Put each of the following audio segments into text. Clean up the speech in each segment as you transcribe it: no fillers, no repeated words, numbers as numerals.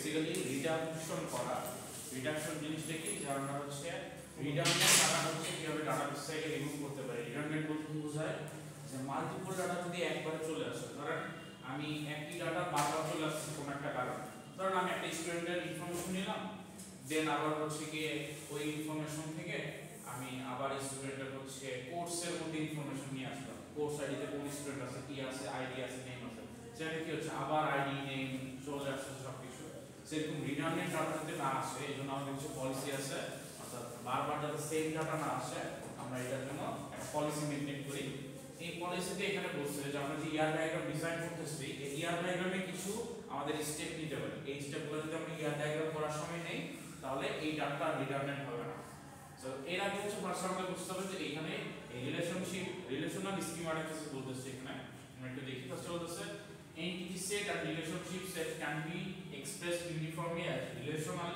Basically reduction করা। Reduction জিনিসটা কি, যে আমরা হচ্ছে রিডান্ডেন্ট ডাটা হচ্ছে কিভাবে ডাটাবেস থেকে রিমুভ করতে পারি। রিডান্ডেন্ট বলতে বোঝায় যে মাল্টিপল ডাটা যদি একবারে চলে আসে, ধরেন আমি একই ডাটা বারবার চলে আসছে কোনো একটা কারণে, ধরেন আমি একটা স্টুডেন্টের ইনফরমেশন নিলাম, দেন আবার হচ্ছে গিয়ে ওই ইনফরমেশন থেকে আমি আবার স্টুডেন্টের হচ্ছে কোর্সের মধ্যে ইনফরমেশন নিয়ে আসলাম, কোর্স আইডিতে কোন স্টুডেন্ট আছে, কি আছে, আইডি আছে, নেম আছে, সেটা কি হচ্ছে আবার আইডি নেম চলে আসছে সবকিছু। সেরকম রিডান্ডেন্ট ডাটা যাতে না আসে এই জন্য আমাদের কিছু পলিসি আছে, অর্থাৎ বারবার যাতে সেম ডাটা না আসে আমরা এটার জন্য একটা পলিসি মেনটেন করি। এই পলিসিতে এখানে বলছে যে আমরা যে ইয়ার ডায়াগ্রাম ডিজাইন করতেছি, এই ইয়ার ডায়াগ্রামে কিছু আমাদের স্টেপ নিতে পারি। এই স্টেপগুলো যদি আমরা ইয়ার ডায়াগ্রাম করার সময় নেই তাহলে এই ডাটা রিডান্ডেন্ট হবে না। সো এর আগে হচ্ছে ফার্স্ট আমাদের বুঝতে হবে যে এখানে এই রিলেশনাল স্কিমাটা কিছু বলতেছে। এখানে আমরা একটু দেখি। ফার্স্ট বলতেছে entity set and relationship set can be expressed uniformly as relational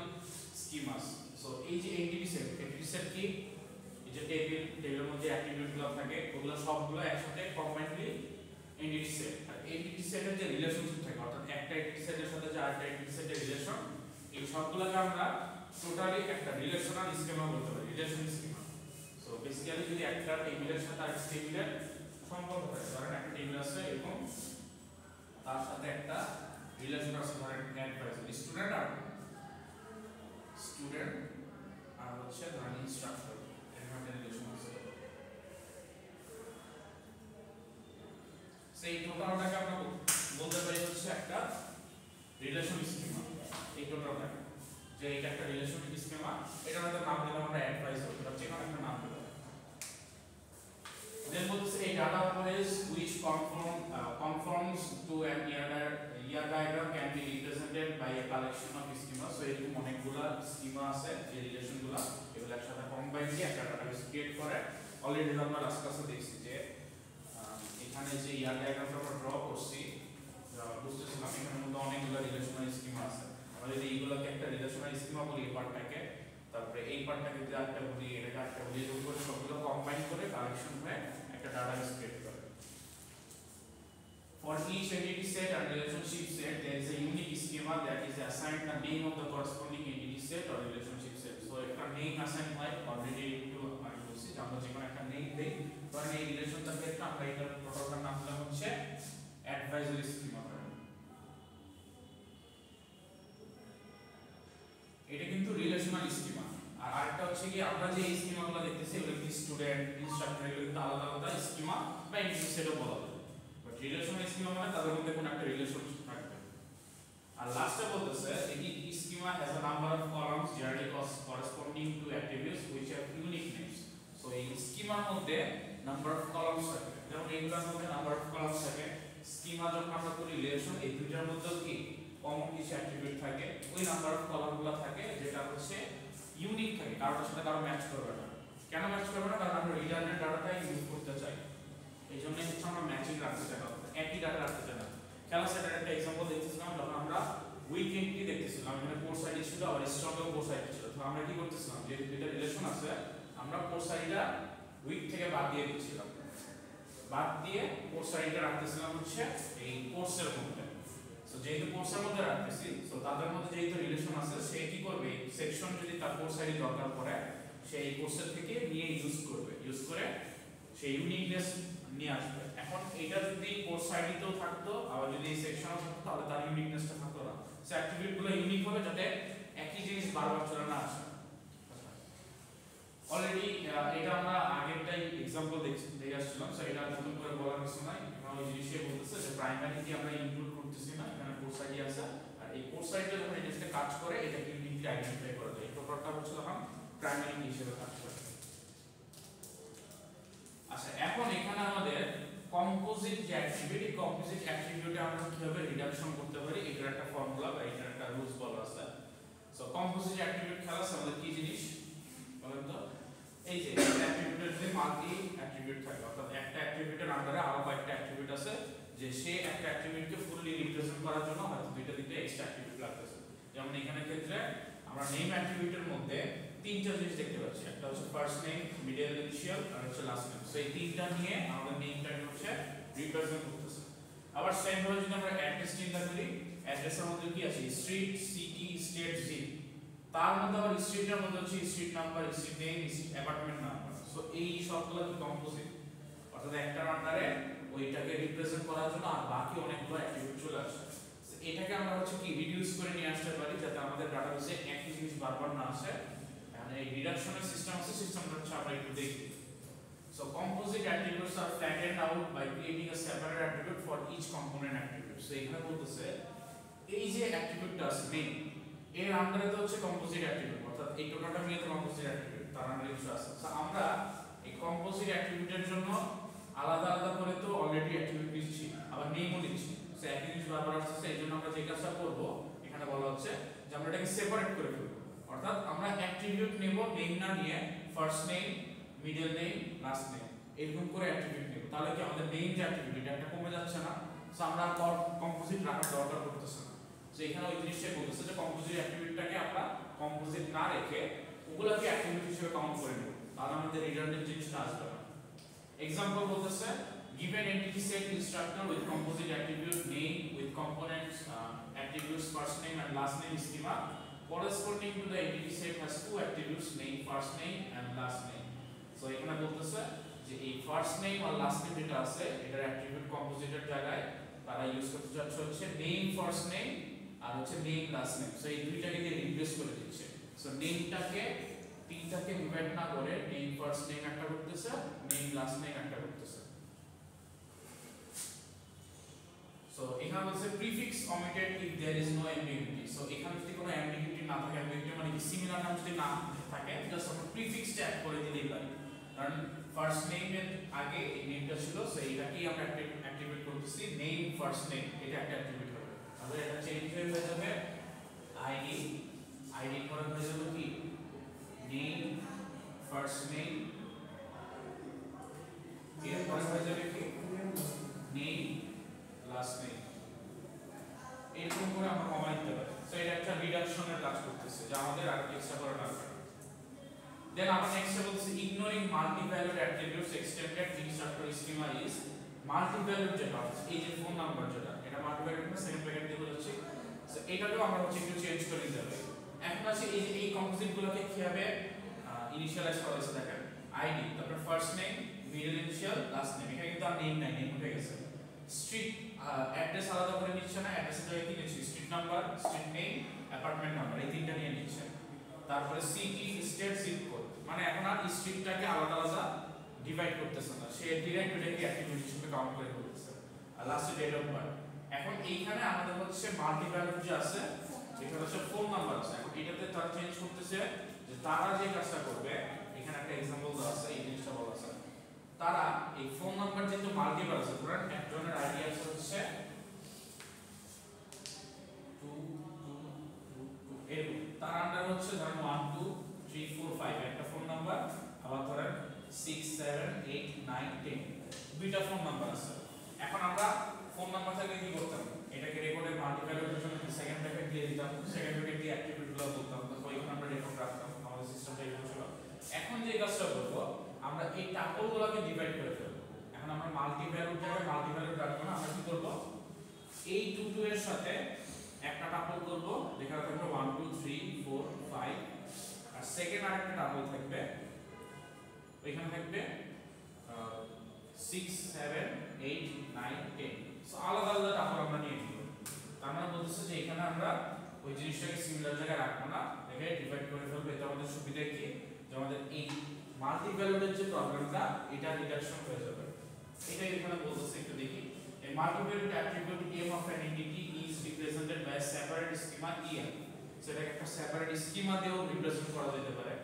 schemas. So এই যে entity set কি, এই যে টেবিলের মধ্যে অ্যাট্রিবিউটগুলো থাকে ওগুলো সবগুলো একসাথে কম্বাইন্ডলি entity set। আর entity সেটের যে রিলেশনশিপ থাকে, অর্থাৎ একটা entity সেটের সাথে যে আরেকটা entity সেটের রিলেশন, এই সবগুলোকে আমরা টোটালি একটা রিলেশনাল স্কিমা বলতে পারি, রিলেশন স্কিমা। সো বেসিক্যালি যদি একটা টেবিলের সাথে আরেকটা টেবিলের সম্পর্ক থাকে, ধরেন একটা টেবিল আছে এরকম, তার সাথে একটা রিলেশন আছে, ধরেন অ্যাডভাইজার, স্টুডেন্ট আর হচ্ছে ধরেন ইনস্ট্রাক্টর, এর মধ্যে রিলেশন আছে। সেই টোটালটাকে আমরা বলতে পারি হচ্ছে একটা রিলেশন স্কিমা। এই টোটালটাকে যে এটা একটা রিলেশন স্কিমা, এটা আমাদের নাম দিলাম আমরা অ্যাডভাইজার, বা যে কোনো একটা নাম দিলাম। Then বলতেছে এই data phrase which conforms to an ER diagram can be represented by a collection of schema. So এরকম অনেকগুলো স্কিমা আছে যে রিলেশনগুলো, এগুলো একসাথে কম্বাইন দিয়ে একটা ডাটাবেস ক্রিয়েট করে। অলরেডি আমরা লাস্ট ক্লাসে দেখছি যে এখানে যে ER ডায়াগ্রামটা আমরা ড্র করছি, বুঝতেছিলাম এখানের মধ্যে অনেকগুলো রিলেশনাল স্কিমা আছে। আমরা যদি এইগুলোকে একটা রিলেশনাল স্কিমা বলি এই পার্টটাকে, তারপরে এই পার্টটাকে যদি আরেকটা বলি, এটাকে আরেকটা বলি, এরকম করে সবগুলো কম্বাইন করে কালেকশন হয়ে একটা ডাটাবেস ক্রিয়েট করে। For each entity set and relationship set, there is a unique schema that is assigned the name of the corresponding entity set or relationship set. So একটা name assign হয়, already একটু আমি বলছি যে আমরা যেকোনো একটা name দেই, ধরেন এই রিলেশনটার ক্ষেত্রে আমরা এটার টোটালটার নাম দিলাম হচ্ছে অ্যাডভাইজারি স্কিমা। এটা কিন্তু রিলেশনাল স্কিমা। আর আরেকটা হচ্ছে কি, আমরা যে স্কিমাগুলো দেখতেছি ওগুলো কি স্টুডেন্ট, ইনস্ট্রাক্টর, এগুলো কিন্তু আলাদা আলাদা স্কিমা বা এন্টিটি সেটও বলা যায়। বাট রিলেশনাল স্কিমা মানে তাদের মধ্যে কোনো একটা রিলেশনশিপ থাকবে। আর লাস্টে বলতেছে এই schema has a number of columns generally corresponding to attributes which have unique names. So এই স্কিমার মধ্যে নাম্বার অফ কলামস থাকে, যেমন এইগুলোর মধ্যে নাম্বার অফ কলামস থাকে। স্কিমা যখন আমরা করি রিলেশন, এই দুইটার মধ্যে কি কমন কিছু অ্যাট্রিবিউট থাকে, ওই নাম্বার অফ কলামগুলো থাকে যেটা হচ্ছে ইউনিক থাকে, কারোর সাথে কারো ম্যাচ করবে না। কেন ম্যাচ করবে না? কারণ আমরা রিডান্ডেন্ট ডাটাটাই ইউজ করতে চাই, এই জন্য হচ্ছে আমরা ম্যাচিং রাখতে চাই, একই ডাটা রাখতে চাই না। খেলা সেটার একটা এক্সাম্পল দেখতেছিলাম, যখন আমরা উইকেন্ডটি দেখতেছিলাম, এখানে কোর্স আইডি ছিল আর স্ট্রংও কোর্স আইডি ছিল। তো আমরা কি করতেছিলাম, যে দুইটা রিলেশন আছে, আমরা কোর্স আইডিটা উইক থেকে বাদ দিয়ে দিচ্ছিলাম, বাদ দিয়ে কোর্স আইডিটা রাখতেছিলাম হচ্ছে এই কোর্সের মধ্যে। সো যেহেতু কোর্সের মধ্যে রাখতেছি, সো তাদের মধ্যে যেহেতু রিলেশন আছে, সে কি করবে, সেকশন যদি তার কোর্স আইডি দরকার পড়ে সেই কোর্সের থেকে নিয়ে ইউজ করবে, ইউজ করে সেই ইউনিকনেস নিয়ে আসবে। এখন এটা যদি কোর্স আইডিতেও থাকতো আবার যদি এই সেকশনও থাকতো তাহলে তার ইউনিকনেসটা থাকতো না। সো অ্যাট্রিবিউটগুলো ইউনিক হবে যাতে একই জিনিস বারবার চলে না আসে। অলরেডি এটা আমরা আগেরটাই এক্সাম্পল দেখে আসছিলাম, সো এটা নতুন করে বলার কিছু নাই। আমরা ওই জিনিসই বলতেছে যে প্রাইমারি কি আমরা ইনক্লুড করতেছি না, এখানে কোর্স আইডি আছে, আর এই কোর্স আইডিটা যখন এটার সাথে কাজ করে এটাকে ইউনিকলি আইডেন্টিফাই করে দেয়। এই টোটালটা হচ্ছে তখন প্রাইমারি কি হিসেবে কাজ করে। আচ্ছা, এখন এখানে আমাদের কম্পোজিট যে অ্যাট্রিবিউট, এই কম্পোজিট অ্যাট্রিবিউটে আমরা কিভাবে রিডাকশন করতে পারি এটার একটা ফর্মুলা বা এটার একটা রুলস বলা আছে। সো কম্পোজিট অ্যাট্রিবিউট খেলাস আমাদের কি জিনিস বলেন তো? এই যে অ্যাট্রিবিউটের যে মাল্টি অ্যাট্রিবিউট থাকে, অর্থাৎ একটা অ্যাট্রিবিউটের আন্ডারে আরো কয়েকটা অ্যাট্রিবিউট আছে, যে সে একটা অ্যাট্রিবিউটকে ফুললি রিপ্রেজেন্ট করার জন্য হয়তো দুইটা এক্সট্রা অ্যাট্রিবিউট লাগতেছে। যেমন এখানে ক্ষেত্রে আমরা নেম অ্যাট্রিবিউটের মধ্যে তিনটা জিনিস দেখতে পাচ্ছি, একটা হচ্ছে ফার্স্ট নেম, মিডল ইনিশিয়াল আর হচ্ছে লাস্ট নেম। সো এই তিনটা নিয়ে আমাদের নেমটাকে হচ্ছে রিপ্রেজেন্ট করতেছে। আবার সেম ভাবে যদি আমরা অ্যাড্রেস চিন্তা করি, অ্যাড্রেস অ্যাড্রেসের মধ্যে কি আছে স্ট্রিট সিটি স্টেট জিপ, তার মধ্যে আবার স্ট্রিটের মধ্যে হচ্ছে street number street name apartment number. So এই সবগুলো কি কম্পোজিট, অর্থাৎ একটার আন্ডারে ওইটাকে রিপ্রেজেন্ট করার জন্য আর বাকি অনেকগুলো অ্যাট্রিবিউট চলে আসে। এটাকে আমরা হচ্ছে কি রিডিউস করে নিয়ে আসতে পারি যাতে আমাদের ডাটাবেসে একই জিনিস বারবার না আসে। মানে এই রিডাকশনের সিস্টেম আছে, সিস্টেমটা হচ্ছে আমরা একটু দেখি। So composite attributes are flattened out by creating a separate attribute for each component attribute. So এখানে বলতেছে এই যে অ্যাট্রিবিউটটা আছে মেইন, এর আন্ডারে তো হচ্ছে কম্পোজিট অ্যাট্রিবিউট, অর্থাৎ এই টোটালটা মিলে তো কম্পোজিট অ্যাট্রিবিউট, তার আন্ডারে কিছু আছে। সো আমরা এই কম্পোজিট অ্যাট্রিবিউটের জন্য আলাদা আলাদা করে তো অলরেডি অ্যাট্রিবিউট দিচ্ছি, আবার নেমও দিচ্ছি। সো একই জিনিস বারবার আসছে, এই জন্য আমরা যে কাজটা করব এখানে বলা হচ্ছে যে আমরা এটাকে সেপারেট করে ফেলবো, অর্থাৎ আমরা অ্যাট্রিবিউট নেব নেম না নিয়ে first name middle name last name এরকম করে অ্যাট্রিবিউট নেব। তাহলে কি আমাদের মেইন যে অ্যাট্রিবিউট এটা কমে যাচ্ছে না, সো আমরা কম্পোজিট রাখার দরকার পড়তেছে না। সো এখানে ওই জিনিসটাই বলতেছে যে কম্পোজিট অ্যাট্রিবিউটটাকে আমরা কম্পোজিট না রেখে ওগুলোকে অ্যাট্রিবিউট হিসেবে কাউন্ট করে নেব, তাহলে আমাদের রিডান্ডেন্ট জিনিসটা আসবে না। এক্সাম্পল বলতেছে given entity set instructor with composite attribute name with components attributes first name and last name schema corresponding to the entity set has two attributes name first name and last name. So এখানে বলতেছে যে এই first name আর last name যেটা আছে এটার attribute কম্পোজিটের জায়গায় তারা use করতে যাচ্ছে হচ্ছে নেম ফার্স্ট নেম আর হচ্ছে নেম লাস্ট নেম। সো এই দুইটাকে দিয়ে রিপ্লেস করে দিচ্ছে। সো নেমটাকে তিনটাকে ডিভাইড না করে নেম ফার্স্ট নেম একটা করতেছে, নেম লাস্ট নেম একটা করতেছে। সো এখানে বলছে prefix omitted if there is no ambiguity. So এখানে যদি কোনো ambiguity না থাকে, ambiguity মানে কি সিমিলার নাম যদি না থাকে জাস্ট আমরা প্রিফিক্স ট্যাগ করে দিলেই পারি, কারণ ফার্স্ট নেমের আগে এই নেমটা ছিল, সো এইটাকেই আমরা অ্যাক্টিভেট করতেছি নেম ফার্স্ট নেম, এটা একটা অ্যাক্টিভেট হবে। তাহলে এটা চেঞ্জ হয়ে যাবে আইডি, আইডি পরে হয়ে যাবে কি নেম ফার্স্ট নেম, এরপর হয়ে যাবে কি নেম লাস্ট নেম, এরকম করে আমরা কমা দিতে পারি। সো এটা একটা রিডাকশনের কাজ করতেছে যা আমাদের আর এক্সট্রা করা দরকার। দেন আমরা নেক্সট বলছি ignoring multi valued attributes extended instructor schema is multi valued যেটা এই যে ফোন নাম্বার যেটা এটা মাল্টি ভ্যালুড না সেকেন্ড ব্র্যাকেট দিয়ে বলছি। সো এটাকেও আমরা হচ্ছে একটু চেঞ্জ করে দিতে হবে। এখন আছে এই যে এই কম্পোজিট গুলোকে কিভাবে ইনিশিয়ালাইজ করা হয়েছে দেখেন আইডি, তারপর first name middle initial last name, এখানে কিন্তু আর নেম নাই, নেম উঠে গেছে। স্ট্রিট অ্যাড্রেস আলাদা করে নিচ্ছে না, অ্যাড্রেসের জায়গায় কি নিচ্ছে street number street name apartment number, এই তিনটা নিয়ে নিচ্ছে। তারপরে সিটি স্টেট জিপ কোড, মানে এখন আর স্ট্রিটটাকে আলাদা আলাদা ডিভাইড করতেছে না, সে ডিরেক্ট এটাকে অ্যাট্রিবিউট হিসেবে কাউন্ট করে করতেছে। আর লাস্টে ডেট অফ বার্থ। এখন এইখানে আমাদের হচ্ছে মাল্টি ভ্যালুড যে আছে এটা হচ্ছে ফোন নাম্বার আছে, এখন এটাতে তারা চেঞ্জ করতেছে যে তারা যে কাজটা করবে, এখানে একটা एग्जांपल দেওয়া আছে, এই জিনিসটা বলা আছে তারা এই ফোন নাম্বার যেহেতু মাল্টিপল আছে, ধরেন একজনের আইডি আছে হচ্ছে 2 এরকম, তার আন্ডার হচ্ছে ধরেন 1 2 3 4 5 একটা ফোন নাম্বার, আবার ধরেন 6 7 8 9 10 দুইটা ফোন নাম্বার আছে। এখন আমরা ফোন নাম্বার থেকে কি করতাম, এটাকে রেকর্ডের মাল্টিপ্যালোর জন্য সেকেন্ড ব্র্যাকেট দিয়ে দিতাম, সেকেন্ড ব্র্যাকেট দিয়ে অ্যাট্রিবিউটগুলো বলতাম, তারপর এখানে আমরা রেকর্ড রাখতাম, আমাদের সিস্টেমটা এরকম ছিল। এখন যে কাজটা করব আমরা এই টাপলগুলোকে ডিভাইড করে ফেলব। এখন আমরা মাল্টি ভ্যালুর জায়গায় মাল্টি ভ্যালু রাখবো না, আমরা কি করব এই 2 2 এর সাথে একটা টাপল করব যেখানে থাকবে 1 2 3 4 5, আর সেকেন্ড আরেকটা টাপল থাকবে ওইখানে থাকবে 6 7 8 9 10। সো আলাদা আলাদা টাপল আমরা নিয়ে নিব। তার মানে বলতেছে যে এখানে আমরা ওই জিনিসটাকে সিমিলার জায়গায় রাখবো না, এখানে ডিভাইড করে ফেলবো। এটা আমাদের সুবিধা কি যে আমাদের এই মাল্টি ভ্যালুডের যে প্রবলেমটা এটা রিডাকশন হয়ে যাবে। এটাই এখানে বলতেছে, একটু দেখি। A multi-valued attribute m of an entity is represented by a separate schema em. So এটা একটা সেপারেট স্কিমা দিয়েও রিপ্রেজেন্ট করা যেতে পারে।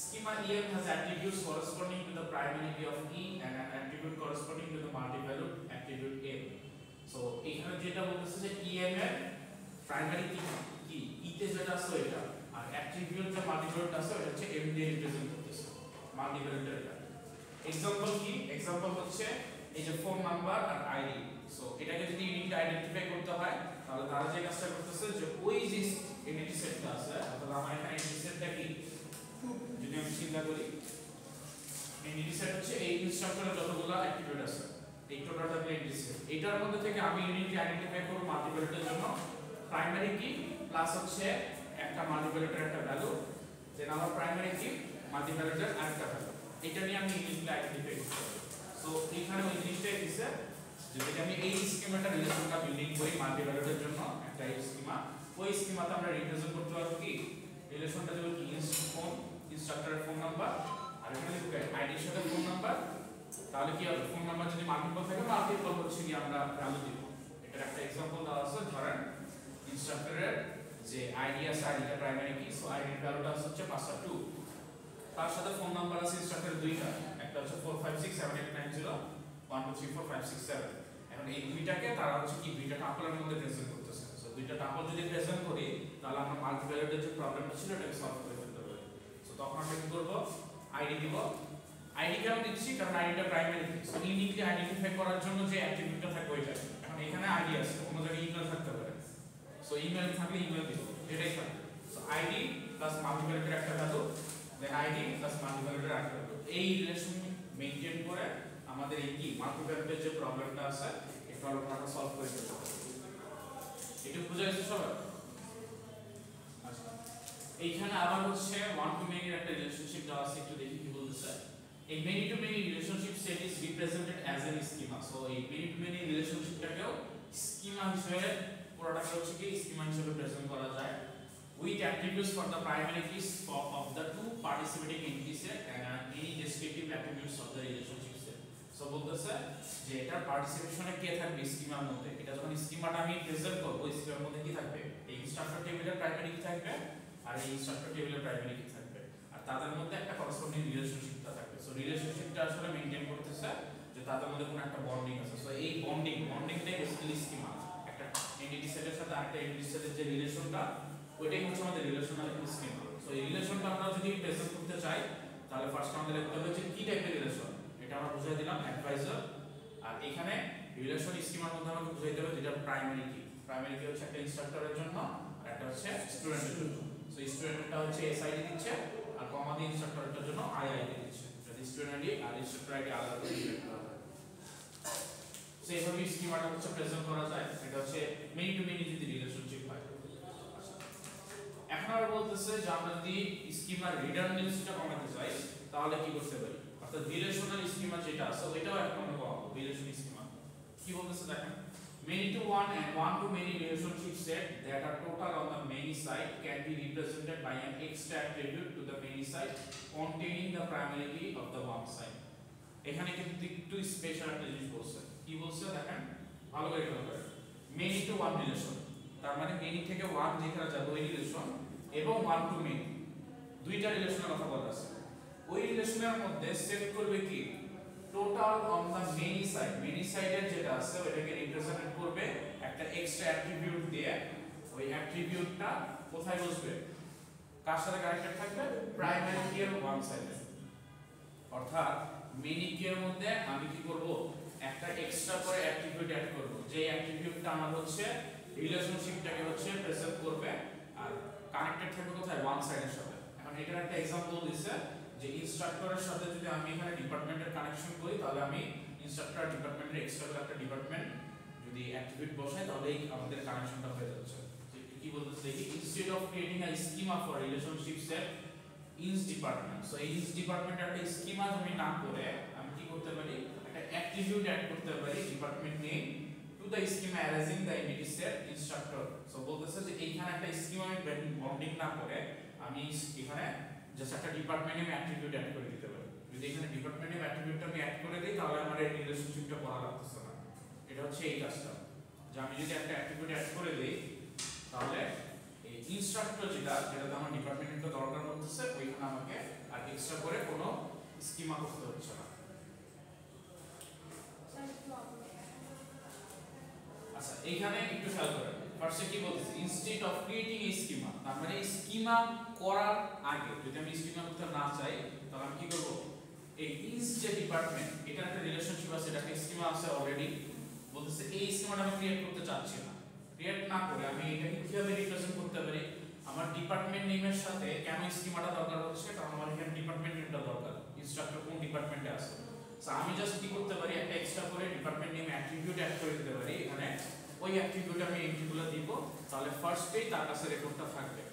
Schema em has attributes corresponding to the primary key of e and an attribute corresponding to the multi-valued attribute m. So এখানে যেটা বলতেছে যে em এর প্রাইমারি কি e তে যেটা আছে এটা, আর অ্যাট্রিবিউট যে মাল্টি-ভ্যালুড আছে ওটা হচ্ছে m দিয়ে রিপ্রেজেন্ট করতেছে মাল্টি-ভ্যালুড এটা। এক্সাম্পল কি, এক্সাম্পল হচ্ছে এই যে ফোন নাম্বার আর আইডি। সো এটাকে যদি ইউনিট আইডেন্টিফাই করতে হয় তাহলে তারা যে কাজটা করতেছে যে ওই যে এন্টিটি সেটটা আছে, অর্থাৎ আমার এখানে এন্টিটি সেটটা কি যদি আমি চিন্তা করি, এন্টিটি সেট হচ্ছে এই ইনস্ট্রাকশনের যতগুলো অ্যাট্রিবিউট আছে এই টোটালটা এন্টিটি সেট, এটার মধ্যে থেকে আমি ইউনিট আইডেন্টিফাই করব মাল্টিপ্যালেটের জন্য প্রাইমারি কি প্লাস হচ্ছে একটা মাল্টিপ্যালেটের একটা ভ্যালু, দেন আমার প্রাইমারি কি মাল্টিপ্যালেটের আরেকটা ভ্যালু, এটা নিয়ে আমি ইংলিশে আইডেন্টিফাই করতে পারবো। সো এখানে ওই জিনিসটাই দিছে, যদি আমি এই স্কিমাটা রিলেশনটা বিল্ডিং করি মাল্টিপ্যালেটের জন্য একটা স্কিমা, ওই স্কিমাতে আমরা রিপ্রেজেন্ট করতে পারবো কি রিলেশনটা দেব কি ফোন, ইনস্ট্রাক্টরের ফোন নাম্বার, আর এখানে দেব আইডির সাথে ফোন নাম্বার। তাহলে কি হবে, ফোন নাম্বার যদি মাল্টিপল থাকে মাল্টিপল হচ্ছে কি আমরা ভ্যালু দিব। এটার একটা एग्जांपल দেওয়া আছে, ধরেন ইনস্ট্রাক্টরের যে আইডি আছে, আইডিটা প্রাইমারি কি, সো আইডির ভ্যালুটা হচ্ছে 502, তার সাথে ফোন নাম্বার আছে ইনস্ট্রাক্টরের দুইটা, একটা হচ্ছে 4567890123456 এখন এই দুইটাকে তারা হচ্ছে কি দুইটা টাপলের মধ্যে প্রেজেন্ট করতেছে। সো দুইটা টাপল যদি প্রেজেন্ট করি তাহলে আমরা মাল্টিপ্যালেটের যে প্রবলেমটা ছিল এটাকে সলভ করে ফেলতে পারি। সো তখন আমরা কি করব, আইডি দিব। আইডি কেন দিচ্ছি, কারণ আইডিটা প্রাইমারি কি, সো ইউনিকলি আইডেন্টিফাই করার জন্য যে অ্যাট্রিবিউটটা থাকে ওইটা। এখন এখানে আইডি আছে, কোনো জায়গায় ইমেল থাকতে পারে, সো ইমেল থাকলে ইমেল দিব, এটাই থাকবে। সো আইডি প্লাস মাল্টিপ্যালেটের একটা ভ্যালু, দেন আইডি প্লাস মাল্টিপ্যালেটের একটা ভ্যালু, এই রিলেশন মেইনটেইন করে আমাদের এই কি মাল্টিপ্যালেটের যে প্রবলেমটা আছে এই প্রবলেমটা আমরা সলভ করে ফেলতে পারি। এটা বুঝা গেছে সবার? আচ্ছা, এইখানে আবার হচ্ছে ওয়ান টু মেনি এর একটা রিলেশনশিপ দেওয়া আছে, একটু দেখি কি বলতেছে। A many to many relationship set is represented as an schema. So এই many to many রিলেশনশিপটাকেও স্কিমা হিসেবে প্রোডাক্ট হচ্ছে কি স্কিমা হিসেবে প্রেজেন্ট করা যায় with attributes for the primary keys of the two participating entity set and any descriptive attributes of the relationship set. So বলতেছে যে এটা পার্টিসিপেশনে কে থাকবে স্কিমার মধ্যে, এটা যখন স্কিমাটা আমি প্রেজেন্ট করব স্কিমার মধ্যে কি থাকবে, এই ইনস্ট্রাক্টর টেবিলের প্রাইমারি কি থাকবে আর এই ইনস্ট্রাক্টর টেবিলের প্রাইমারি কি থাকবে, আর তাদের মধ্যে একটা করসপন্ডিং রিলেশনশিপটা থাকবে। সো রিলেশনশিপটা আসলে মেইনটেইন করতেছে যে তাদের মধ্যে কোনো একটা বন্ডিং আছে। সো এই বন্ডিংটাই বেসিক্যালি স্কিমা, একটা এন্টিটি সেটের সাথে আরেকটা এন্টিটি সেটের যে রিলেশনটা ওইটাই হচ্ছে আমাদের রিলেশনাল স্কিমা। সো এই রিলেশনটা আমরা যদি প্রেজেন্ট করতে চাই তাহলে ফার্স্ট আমাদের লিখতে হবে যে কি টাইপের রিলেশন, এটা আমরা বুঝিয়ে দিলাম অ্যাডভাইজার। আর এখানে রিলেশন স্কিমার মধ্যে আমাকে বুঝাইতে হবে যেটা প্রাইমারি কি, প্রাইমারি কি হচ্ছে একটা ইনস্ট্রাক্টরের জন্য আর একটা হচ্ছে স্টুডেন্টের জন্য। সো স্টুডেন্টটা হচ্ছে এসআইডি দিচ্ছে আর কমা দিয়ে ইনস্ট্রাক্টরের জন্য আইআইডি দিচ্ছে, যদি স্টুডেন্ট আইডি আর ইনস্ট্রাক্টর আইডি আলাদা করে সিলেক্ট করা হয়। সো এইভাবে স্কিমাটা হচ্ছে প্রেজেন্ট করা যায়, এটা হচ্ছে মেনি টু মেনি যদি রিলেশনশিপ হয়। এখন আমরা বলতেছে যে আমরা যদি স্কিমার রিডান্ডেন্সিটা কমাতে চাই তাহলে কি করতে পারি, অর্থাৎ রিলেশনাল স্কিমা যেটা আছে ওইটাও এখন আমরা কমাবো। রিলেশন স্কিমা কি বলতেছে দেখেন, many to one and one to many relationship set that are total on the many side can be represented by an extra attribute to the many side containing the primary key of the one side. এখানে কিন্তু একটু special একটা জিনিস বলছে, কি বলছে দেখেন ভালো করে খেয়াল করেন। many to one রিলেশন, তার মানে many থেকে one যেখানে যাবে ওই রিলেশন, এবং one to many দুইটা রিলেশনের কথা বলা আছে। ওই রিলেশনের মধ্যে সেট করবে কি total on the many side, many সাইডের যেটা আছে ওটাকে রিপ্রেজেন্ট করবে একটা এক্সট্রা অ্যাট্রিবিউট দিয়ে। ওই অ্যাট্রিবিউটটা কোথায় বসবে, কার সাথে কানেক্টেড থাকবে, প্রাইমারি কি এর ওয়ান সাইডে। অর্থাৎ মেনি কি এর মধ্যে আমি কি করব, একটা এক্সট্রা করে অ্যাট্রিবিউট অ্যাড করব, যে অ্যাট্রিবিউটটা আমার হচ্ছে রিলেশনশিপটাকে হচ্ছে প্রেজেন্ট করবে আর কানেক্টেড থাকবে কোথায়, ওয়ান সাইডের সাথে। এখন এটার একটা एग्जांपल দিছে যে ইনস্ট্রাক্টরের সাথে যদি আমি এখানে ডিপার্টমেন্টের কানেকশন করি তাহলে আমি ইনস্ট্রাক্টর ডিপার্টমেন্টের এক্সট্রা করে একটা ডিপার্টমেন্ট যদি অ্যাট্রিবিউট বসাই তাহলে আমাদের কানেকশনটা হয়ে যাচ্ছে। কি বলতেছে দেখি, instead of creating a schema for relationship set inst department. So এই ইনস ডিপার্টমেন্টের একটা স্কিমা আমি না করে আমি কি করতে পারি, একটা অ্যাট্রিবিউট অ্যাড করতে পারি department name to the schema arranging the entity set instructor. So বলতেছে যে এইখানে একটা স্কিমা আমি বন্ডিং না করে আমি এখানে জাস্ট একটা ডিপার্টমেন্ট নেম অ্যাট্রিবিউট অ্যাড করে দিতে পারি। যদি এখানে ডিপার্টমেন্ট নেম অ্যাট্রিবিউটটা আমি অ্যাড করে দিই তাহলে আমার এই রিলেশনশিপটা করা লাগতেছে না। এটা হচ্ছে এই কাজটা, যে আমি যদি একটা অ্যাট্রিবিউট অ্যাড করে দিই তাহলে এই ইনস্ট্রাক্টর যেটাতে আমার ডিপার্টমেন্ট নেমটা দরকার পড়তেছে ওইখানে আমাকে আর এক্সট্রা করে কোনো স্কিমা করতে হচ্ছে না। আচ্ছা এইখানে একটু খেয়াল করেন, ফার্স্টে কি বলতেছে, instead of creating a schema, তার মানে স্কিমা করার আগে যদি আমি স্কিমা করতে না চাই তাহলে আমি কি করব, এই ইনস যে ডিপার্টমেন্ট এটা একটা রিলেশনশিপ আছে, এটা একটা স্কিমা আছে অলরেডি, বলতেছে এই স্কিমাটা আমি ক্রিয়েট করতে চাচ্ছি না। ক্রিয়েট না করে আমি এটাকে কিভাবে রিপ্রেজেন্ট করতে পারি, আমার ডিপার্টমেন্ট নেমের সাথে কেন স্কিমাটা দরকার হচ্ছে, কারণ আমার এখানে ডিপার্টমেন্ট নেমটা দরকার, ইনস্ট্রাক্টর কোন ডিপার্টমেন্টে আছে। সো আমি জাস্ট কি করতে পারি, একটা এক্সট্রা করে ডিপার্টমেন্ট নেম অ্যাট্রিবিউট অ্যাড করে দিতে পারি এখানে, ওই অ্যাট্রিবিউট আমি এন্ট্রিগুলো দিব, তাহলে ফার্স্টেই তার কাছে রেকর্ডটা থাকবে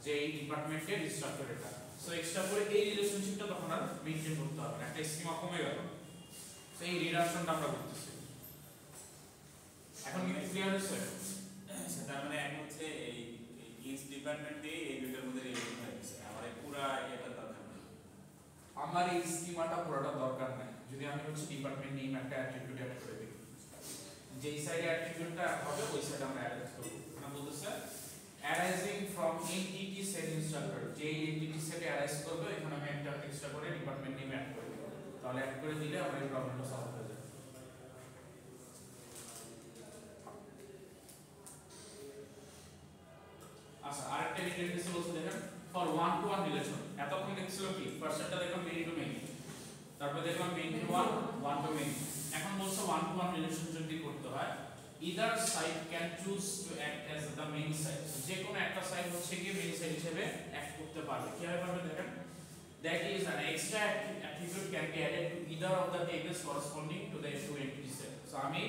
যে এই ডিপার্টমেন্টের ইনস্ট্রাক্টর এটা। সো এক্সট্রা করে এই রিলেশনশিপটা তখন আর মেইনটেইন করতে হবে না, একটা স্কিমা কমে গেল। সো এই রিডাকশনটা আমরা করতেছি। এখন কি ক্লিয়ার হচ্ছে? তার মানে এক হচ্ছে এই ইংলিশ ডিপার্টমেন্ট দিয়ে এই দুইটার মধ্যে রিলেশন হয়ে গেছে, আমার এই পুরো এটা দরকার নেই, আমার এই স্কিমাটা পুরোটা দরকার নাই। যদি আমি হচ্ছে ডিপার্টমেন্ট নেম একটা অ্যাট্রিবিউট অ্যাড করে দিই, যেই সাইডে অ্যাট্রিবিউটটা হবে ওই সাইডে আমরা অ্যাড করব। মানে বলতেছে arising from entity set instructor, যে এনটিটি সেটে অ্যারাইজ করবে এখানে আমি একটা এক্সট্রা করে ডিপার্টমেন্ট নেম অ্যাড করে দেব। তাহলে অ্যাড করে দিলে আমার এই প্রবলেমটা সলভ হয়ে যাবে। আচ্ছা, আরেকটা ডিটেইলস বলতে দেখেন for one to one relation. এতক্ষণ দেখছিল কি ফার্স্টটা দেখলাম মেনি টু মেনি, তারপর দেখলাম many to one, one to many. এখন বলছে ওয়ান টু ওয়ান রিলেশন যদি করতে হয় either side can choose to act as the main side, যে কোনো একটা সাইড হচ্ছে কি মেইন সাইড হিসেবে অ্যাক্ট করতে পারবে। কিভাবে পারবে দেখেন, that is an extra attribute can be added to either of the tables corresponding to the two entity set. So আমি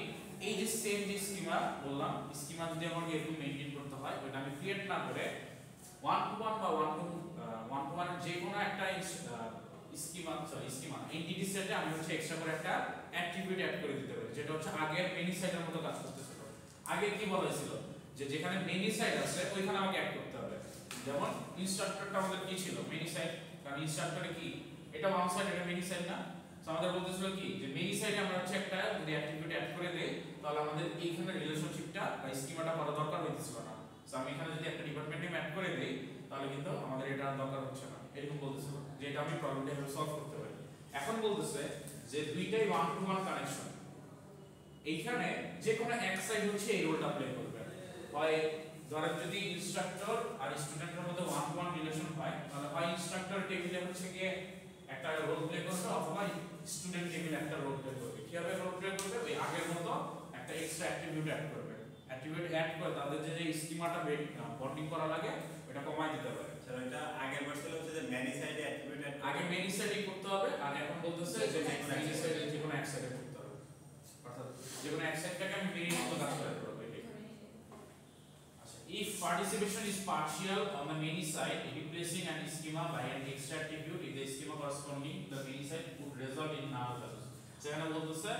এই যে সেম যে স্কিমা বললাম, স্কিমা যদি আমাকে এরকম মেইনটেইন করতে হয় ওটা আমি ক্রিয়েট না করে ওয়ান টু ওয়ান বা ওয়ান টু ওয়ান যে কোনো একটা স্কিমা এন্টিটি সেটে আমি হচ্ছে এক্সট্রা করে একটা অ্যাট্রিবিউট অ্যাড করে দিতে পারি, যেটা হচ্ছে আগের মেনি সাইডের মতো কাজ করতেছিল। আগে কি বলা হয়েছিল যে যেখানে মেনি সাইড আছে ওইখানে আমাকে অ্যাড করতে হবে। যেমন ইনস্ট্রাক্টরটা আমাদের কি ছিল মেনি সাইড, কারণ ইনস্ট্রাক্টরে কি এটা ওয়ান সাইড, এটা মেনি সাইড না। সো আমাদের বলতেছিল কি যে মেনি সাইডে আমরা হচ্ছে একটা যদি অ্যাট্রিবিউট অ্যাড করে দেই তাহলে আমাদের এইখানে রিলেশনশিপটা বা স্কিমাটা করা দরকার হইতেছিল না। সো আমি এখানে যদি একটা ডিপার্টমেন্ট নেম অ্যাড করে দেই তাহলে কিন্তু আমাদের এটা দরকার হচ্ছে না, এরকম বলতেছিল যে এটা আমি প্রবলেমটা এভাবে সলভ করতে পারি। এখন বলতেছে যে দুইটাই ওয়ান টু ওয়ান কানেকশন, এইখানে যে কোনো এক সাইড হচ্ছে এই রোলটা প্লে করবে। হয় ধরেন যদি ইনস্ট্রাক্টর আর স্টুডেন্টের মধ্যে ওয়ান টু ওয়ান রিলেশন হয় তাহলে হয় ইনস্ট্রাক্টর টেবিলে হচ্ছে গিয়ে একটা রোল প্লে করবে অথবা স্টুডেন্ট টেবিলে একটা রোল প্লে করবে। কিভাবে রোল প্লে করবে, ওই আগের মতো একটা এক্সট্রা অ্যাট্রিবিউট অ্যাড করবে। অ্যাট্রিবিউট অ্যাড করে তাদের যে স্কিমাটা বন্ডিং করা লাগে ওটা কমাই দিতে পারে। স্যার এটা আগের ভার্সনে হচ্ছে যে ম্যানি সাইডে অ্যাট্রিবিউট অ্যাড আগে মেনি সাইডে করতে হবে, আর এখন বলতেছে যে মেনি সাইডে যে কোনো এক সাইডে করতে হবে, অর্থাৎ যে কোনো এক সাইডটাকে আমি মেনি মতো কাজ করে করব। আচ্ছা, if participation is partial on the many side, replacing an schema by an extra attribute in the schema corresponding the many side would result in null values. সেখানে বলতেছে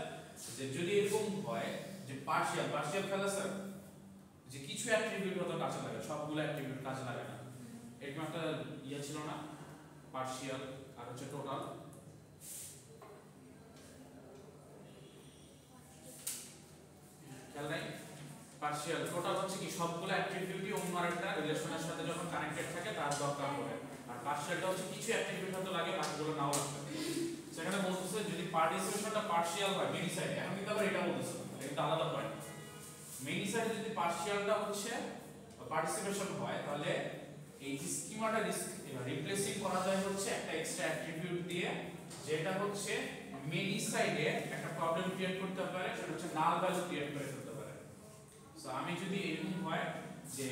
যে যদি এরকম হয় যে পার্শিয়াল খেলা স্যার যে কিছু অ্যাট্রিবিউট হয়তো কাজে লাগে, সবগুলো অ্যাট্রিবিউট কাজে লাগে না, এরকম একটা ইয়ে ছিল না, পার্শিয়াল আর হচ্ছে টোটাল। খেয়াল নাই, পার্শিয়াল টোটাল হচ্ছে কি সবগুলো অ্যাট্রিবিউটই অন্য আরেকটা রিলেশনের সাথে যখন কানেক্টেড থাকে তার দরকার পড়ে, আর পার্শিয়ালটা হচ্ছে কিছু অ্যাট্রিবিউট হয়তো লাগে বাকিগুলো নাও লাগবে। সেখানে বলতেছে যদি পার্টিসিপেশনটা পার্শিয়াল হয় মেনি সাইডে, এখন কিন্তু আবার এটা বলতেছে এটা আলাদা পয়েন্ট। মেনি সাইডে যদি পার্শিয়ালটা হচ্ছে পার্টিসিপেশন হয় তাহলে এই স্কিমাটা রিপ্লেসিং করা যায় হচ্ছে একটা এক্সট্রা অ্যাট্রিবিউট দিয়ে, যেটা হচ্ছে মেনি সাইডে একটা প্রবলেম ক্রিয়েট করতে পারে, সেটা হচ্ছে নাল ভ্যালু ক্রিয়েট করে ফেলতে পারে। সো আমি যদি এরকম হয় যে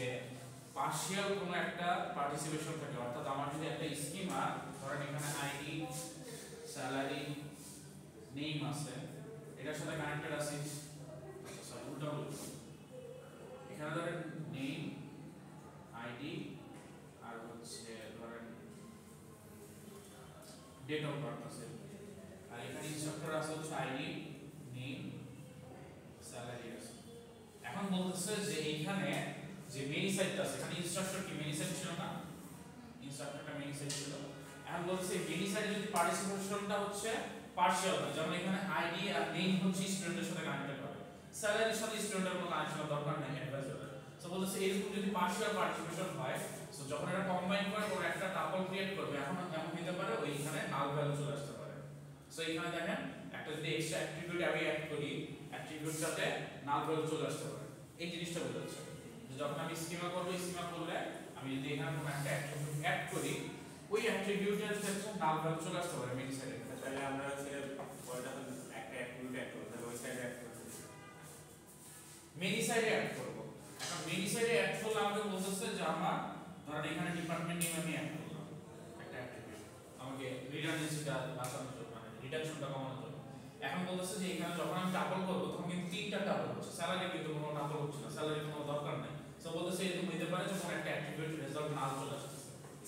পার্শিয়াল কোনো একটা পার্টিসিপেশন থাকে, অর্থাৎ আমার যদি একটা স্কিমা ধরেন এখানে আইডি স্যালারি নেম আছে, এটার সাথে কানেক্টেড আছে, সরি উল্টা বলছি, এখানে ধরেন নেম আইডি আর হচ্ছে ধরেন ডেট অফ বার্থ আছে, আর এখানে ইনস্ট্রাক্টর আছে হচ্ছে আইডি নেম স্যালারি আছে। এখন বলতেছে যে এইখানে যে মেনি সাইডটা আছে এখানে ইনস্ট্রাক্টর কি মেনি সাইড ছিল না, ইনস্ট্রাক্টরটা মেনি সাইড ছিল। এখন বলছে মেনি সাইডে যদি পার্টিসিপেশনটা হচ্ছে পার্শিয়াল হয়, যেমন এখানে আইডি আর নেম হচ্ছে স্টুডেন্টের সাথে কানেক্টেড হবে, স্যালারির সাথে স্টুডেন্টের কোনো কানেকশন দরকার নেই অ্যাডভাইজারের। সো বলছে এরকম যদি পার্শিয়াল পার্টিসিপেশন হয়, সো যখন এটা কম্বাইন করে ওর একটা টাপল ক্রিয়েট করবে, এখন এমন হতে পারে ওইখানে নাল ভ্যালু চলে আসতে পারে। সো এখানে দেখেন একটা যদি এক্সট্রা অ্যাট্রিবিউট আমি অ্যাড করি, অ্যাট্রিবিউটটাতে নাল ভ্যালু চলে আসতে পারে। এই জিনিসটা বোঝাচ্ছে যে যখন আমি স্কিমা করব, স্কিমা করলে আমি যদি এখানে কোনো একটা অ্যাট্রিবিউট অ্যাড করি, ওই অ্যাট্রিবিউটের ক্ষেত্রে নাল ভ্যালু চলে আসতে পারে মেনি সাইডে। তাহলে আমরা হচ্ছে পরেরটা একটা অ্যাট্রিবিউট অ্যাড করব, তাহলে ওই সাইডে অ্যাড করব, মেনি সাইডে অ্যাড করব। এখন মেনি সাইডে অ্যাড করলে আমাকে বলতেছে যে আমরা ধরেন এখানে ডিপার্টমেন্ট নেম আমি অ্যাড করলাম একটা অ্যাট্রিবিউট, আমাকে রিডান্ডেন্সিটা বাঁচানোর জন্য, মানে রিডাকশনটা কমানোর জন্য। এখন বলতেছে যে এখানে যখন আমি টাপল করব তখন কিন্তু তিনটা টাপল হচ্ছে, স্যালারি কিন্তু কোনো টাপল হচ্ছে না, স্যালারি কোনো দরকার নাই। সো বলতেছে এরকম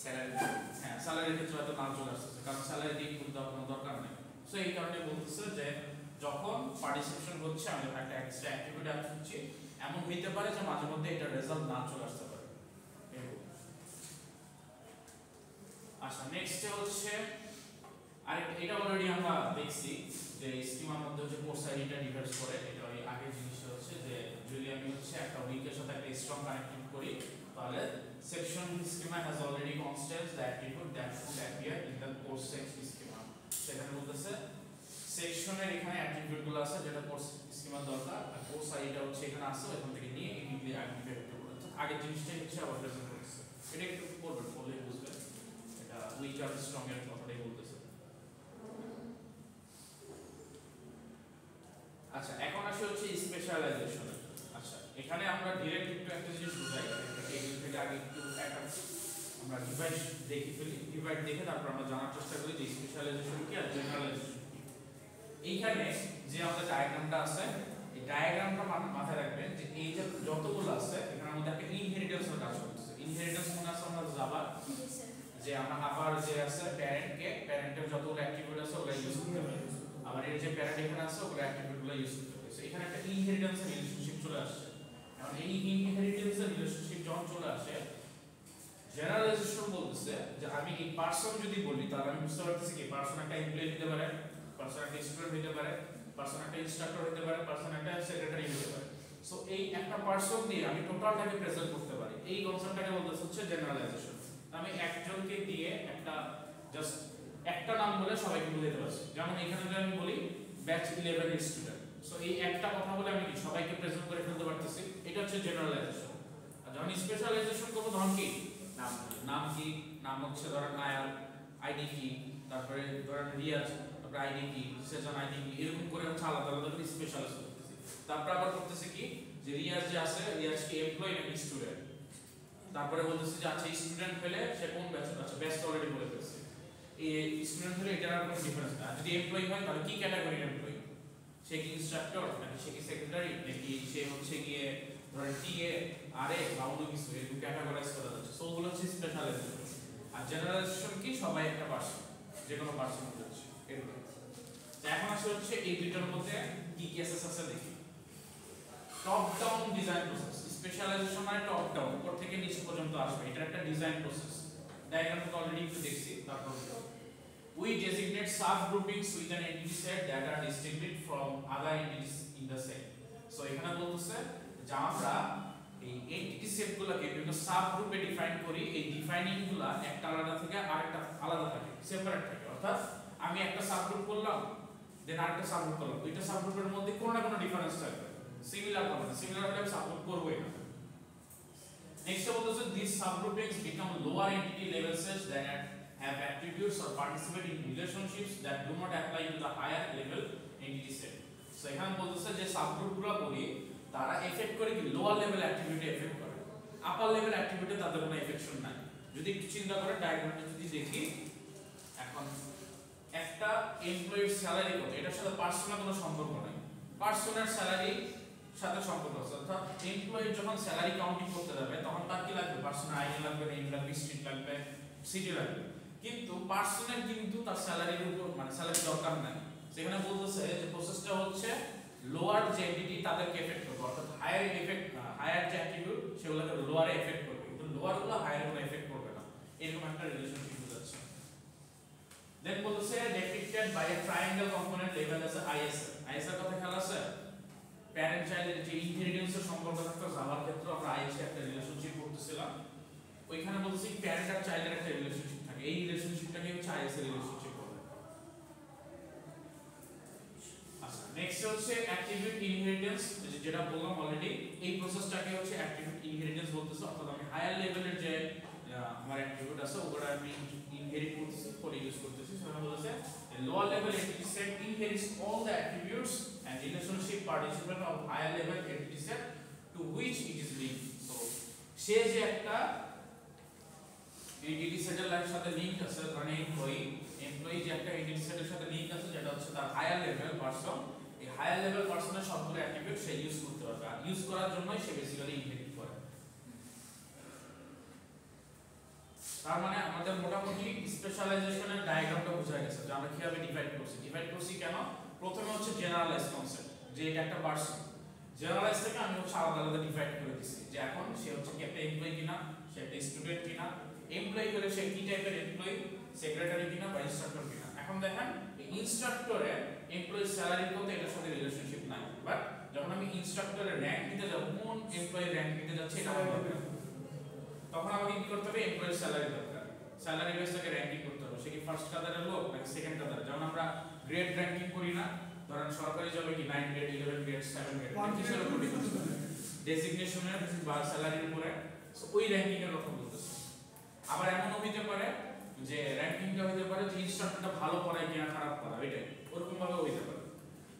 স্যালারি হ্যাঁ স্যালারির ক্ষেত্রে হয়তো নাম চলে আসতেছে, কারণ স্যালারি দিয়ে কিন্তু দেওয়ার কোনো দরকার নেই। সো এই কারণে বলতেছে যে যখন পার্টিসিপেশন হচ্ছে, আমি একটা এক্সট্রা অ্যাক্টিভিটি আসছি, এমন হইতে পারে যে মাঝে মধ্যে এটা রেজাল্ট না চলে আসতে পারে। আচ্ছা নেক্সট হচ্ছে আরেকটা, এটা অলরেডি আমরা দেখছি যে স্কিমার মধ্যে হচ্ছে কোর্স আইডিটা ডিভাইস করে, এটা ওই আগের জিনিসটা হচ্ছে যে যদি আমি হচ্ছে একটা উইকের সাথে একটা স্ট্রং কানেক্টিং করি, তাহলে section schema has already constants the attribute that should appear in the course schema. সেখানে বলতেছে সেকশনের এখানে অ্যাট্রিবিউটগুলো আছে যেটা কোর্স স্কিমার দরকার, আর কোর্স আইডিটা হচ্ছে এখানে আছে, এখান থেকে নিয়ে ইমিডিয়েটলি আইডেন্টিফাই করতে বলেছে। আগের জিনিসটাই হচ্ছে আবার প্রেজেন্ট করতেছে, এটা একটু পড়বেন, বলে বুঝবেন এটা উইক আর স্ট্রং এর কথাটাই বলতেছে। আচ্ছা এখন আসে হচ্ছে স্পেশালাইজেশন। আচ্ছা এখানে আমরা ডিরেক্ট একটু একটা জিনিস বুঝাই, টেবিল থেকে আগে একটু একটা আমরা ডিভাইড দেখে ফেলি, ডিভাইড দেখে তারপর আমরা জানার চেষ্টা করি যে স্পেশালাইজেশন কি আর জেনারেলাইজেশন কি। এইখানে যে আমাদের ডায়াগ্রামটা আছে, এই ডায়াগ্রামটা মাথায় রাখবেন যে এই যে যতগুলো আছে এখানের মধ্যে একটা ইনহেরিটেন্সের কাজ করতেছে। ইনহেরিটেন্স মনে আছে আমরা যাবার যে আমরা আবার যে আছে প্যারেন্টকে, প্যারেন্টের যতগুলো অ্যাট্রিবিউট আছে ওগুলো ইউজ করতে হবে, আবার এর যে প্যারেন্ট এখানে আছে ওগুলো অ্যাট্রিবিউটগুলো ইউজ করতে হবে। এখানে একটা ইনহেরিটেন্সের রিলেশনশিপ চলে আসছে। এখন এই ইনহেরিটেন্সের রিলেশনশিপ যখন চলে আসে, জেনারেলাইজেশন বলতেছে যে আমি এই পারসন যদি বলি তাহলে আমি বুঝতে পারতেছি কি পারসন একটা এমপ্লয়ি হতে পারে, পারসন একটা স্টুডেন্ট হতে পারে, পারসন একটা ইনস্ট্রাক্টর হতে পারে, পারসন একটা সেক্রেটারি হতে পারে। সো এই একটা পারসন দিয়ে আমি টোটালটাকে প্রেজেন্ট করতে পারি, এই কনসেপ্টটাকে বলতেছে হচ্ছে জেনারেলাইজেশন। আমি একজনকে দিয়ে একটা জাস্ট একটা নাম বলে সবাইকে বুঝাতে পারছি। যেমন এখানে যদি আমি বলি ব্যাচ 11 এর স্টুডেন্ট, সো এই একটা কথা বলে আমি কি সবাইকে প্রেজেন্ট করে ফেলতে পারতেছি, এটা হচ্ছে জেনারেলাইজেশন। আর যখন স্পেশালাইজেশন করব তখন কি নাম কি, নাম হচ্ছে ধরেন আয়ার, আইডি কি, তারপরে ধরেন রিয়াজ, তারপরে আইডি কি, সেজন আইডি কি, এরকম করে হচ্ছে আলাদা আলাদা করে স্পেশালাইজ করতেছি। তারপর আবার করতেছে কি যে রিয়াজ যে আছে, রিয়াজ কি এমপ্লয়ি নাকি স্টুডেন্ট, তারপরে বলতেছে যে আচ্ছা স্টুডেন্ট হলে সে কোন ব্যাচ, আচ্ছা ব্যাচ তো অলরেডি বলে ফেলছে, এই স্টুডেন্ট হলে এটার আর কোনো ডিফারেন্স না। যদি এমপ্লয়ি হয় তাহলে কি ক্যাটাগরির এমপ্লয়ি, সে কি ইনস্ট্রাক্টর নাকি সে কি সেক্রেটারি নাকি সে হচ্ছে গিয়ে ধরেন টিএ আরএ বা অন্য কিছু, এরকম ক্যাটাগরাইজ করা যাচ্ছে। সো ওগুলো হচ্ছে স্পেশালাইজেশন। আর জেনারেলাইজেশন কি সবাই একটা পারসন, যে কোনো পারসন হচ্ছে এরকম। তো এখন আসলে হচ্ছে এই দুইটার মধ্যে কি কেসেস আছে দেখি। Top down design process, specialization মানে টপ ডাউন, উপর থেকে নিচ পর্যন্ত আসবে, এটা একটা ডিজাইন প্রসেস। ডায়াগ্রামটা অলরেডি একটু দেখছি। তারপর we designate subgroupings with an entity set that are distinct from other entities in the set. So এখানে বলতেছে যে আমরা এই এন্টিটি সেটগুলোকে বিভিন্ন সাবগ্রুপে ডিফাইন করি, এই ডিফাইনিংগুলো একটা আলাদা থেকে আরেকটা আলাদা থাকে, সেপারেট থাকে। অর্থাৎ আমি একটা সাবগ্রুপ করলাম, দেন আরেকটা সাবগ্রুপ করলাম, দুইটা সাবগ্রুপের মধ্যে কোনো না কোনো ডিফারেন্স থাকবে, সিমিলার হবে না, সিমিলার হলে আমি সাবগ্রুপ করবই না। নেক্সট বলতেছে these subgroupings become lower entity level sets that have attributes or participate in relationships that do not apply to the higher level entity set. So এখানে বলতেছে যে সাবগ্রুপগুলো করি তারা এফেক্ট করে কি লোয়ার লেভেল অ্যাট্রিবিউটে এফেক্ট করে, আপার লেভেল অ্যাট্রিবিউটে তাদের কোনো এফেকশন নাই। যদি একটু চিন্তা করেন ডায়াগ্রামটা যদি দেখি, এখন একটা এমপ্লয়ির স্যালারি কত, এটার সাথে পার্সোনাল কোনো সম্পর্ক নাই, পার্সোনাল স্যালারি সাথে সম্পর্ক আছে। অর্থাৎ এমপ্লয়ি যখন স্যালারি কাউন্টিং করতে যাবে তখন তার কি লাগবে, পার্সোনাল আইডি লাগবে, নেম লাগবে, স্ট্রিট লাগবে, সিটি লাগবে। কিন্তু পার্সোনাল কিন্তু তার স্যালারির উপর মানে স্যালারি দরকার নাই। সেখানে বলতেছে যে প্রসেসটা হচ্ছে লোয়ার যে এন্টিটি তাদেরকে এফেক্ট করবে, অর্থাৎ হায়ার এফেক্ট না, হায়ার যে অ্যাট্রিবিউট সেগুলোকে লোয়ারে এফেক্ট করবে, কিন্তু লোয়ারগুলো হায়ার কোনো এফেক্ট করবে না, এরকম একটা রিলেশনশিপ বোঝাচ্ছে। দেন বলতেছে depicted by a triangle component level আছে আইএসএ। আইএসএ কথা খেয়াল আছে, প্যারেন্ট চাইল্ডের যে ইনহেরিটেন্সের সম্পর্ক থাকতো যাওয়ার ক্ষেত্রে আমরা আইএসএ একটা রিলেশনশিপ করতেছিলাম, ওইখানে বলতেছি প্যারেন্ট আর চাইল্ডের একটা রিলেশনশিপ থাকে, এই রিলেশনশিপটাকে হচ্ছে আইএসএ রিলেশনশিপ বলে। আচ্ছা নেক্সট হচ্ছে অ্যাট্রিবিউট ইনহেরিটেন্স, যেটা বললাম অলরেডি, এই প্রসেসটাকে হচ্ছে অ্যাট্রিবিউট ইনহেরিটেন্স বলতেছে। অর্থাৎ আমি হায়ার লেভেলের যে আমার অ্যাট্রিবিউট আছে ওগুলো আমি ইনহেরিট করতেছি, করে ইউজ করতেছি। সেটা বলতেছে lower level entity set inherits all the attributes and relationship participant of higher level entity set to which it is linked. So সে যে একটা এন্টিটি সেটের সাথে লিংক আছে, ধরেন এমপ্লয়ি যে একটা এন্টিটি সেটের সাথে লিংক আছে যেটা হচ্ছে তার হায়ার লেভেল পারসন, এই হায়ার লেভেল পারসনের সবগুলো অ্যাট্রিবিউট সে ইউজ করতে পারবে, আর ইউজ করার জন্যই সে বেসিক্যালি ইনহেরিট করে। তার মানে আমরা আমরা কিভাবে ডিভাইড করছি কেন? প্রথমে হচ্ছে জেনারেলাইজ কনসেপ্ট, যে এটা একটা পারসন। জেনারেলাইজ থেকে আমি হচ্ছে আলাদা আলাদা ডিভাইড করে দিছি, যে এখন সে হচ্ছে কি একটা এমপ্লয়ি কিনা, সে একটা স্টুডেন্ট কিনা। এমপ্লয়ি হলে সে কি টাইপের এমপ্লয়ি, সেক্রেটারি কিনা বা ইনস্ট্রাক্টর কিনা। এখন দেখেন ইনস্ট্রাক্টরে এমপ্লয়ি স্যালারি কত এটার সাথে রিলেশনশিপ নাই, বাট যখন আমি ইনস্ট্রাক্টরের র্যাঙ্ক দিতে যাব, কোন এমপ্লয়ি র্যাঙ্ক দিতে যাচ্ছে এটা আমার দরকার, তখন আমাকে কি করতে হবে, এমপ্লয়ি স্যালারি দরকার। স্যালারি বেস থেকে র্যাঙ্কিং করতে হবে, সে কি ফার্স্ট কাদারের লোক নাকি সেকেন্ড কাদারের। যেমন আমরা গ্রেড র্যাঙ্কিং করি না, ধরেন সরকারি জবে কি 9 গ্রেড 11 গ্রেড 7 গ্রেড কিসের উপর ডিপেন্ড করে, ডেজিগনেশনের বা স্যালারির উপরে। সো ওই র্যাঙ্কিং এর কথা বলতেছি। আবার এমনও হইতে পারে যে র্যাঙ্কিংটা হইতে পারে যে ইনস্ট্রাক্টরটা ভালো পড়ায় কিনা খারাপ পড়ায়, ওইটাই ওরকম ভাবে হইতে পারে।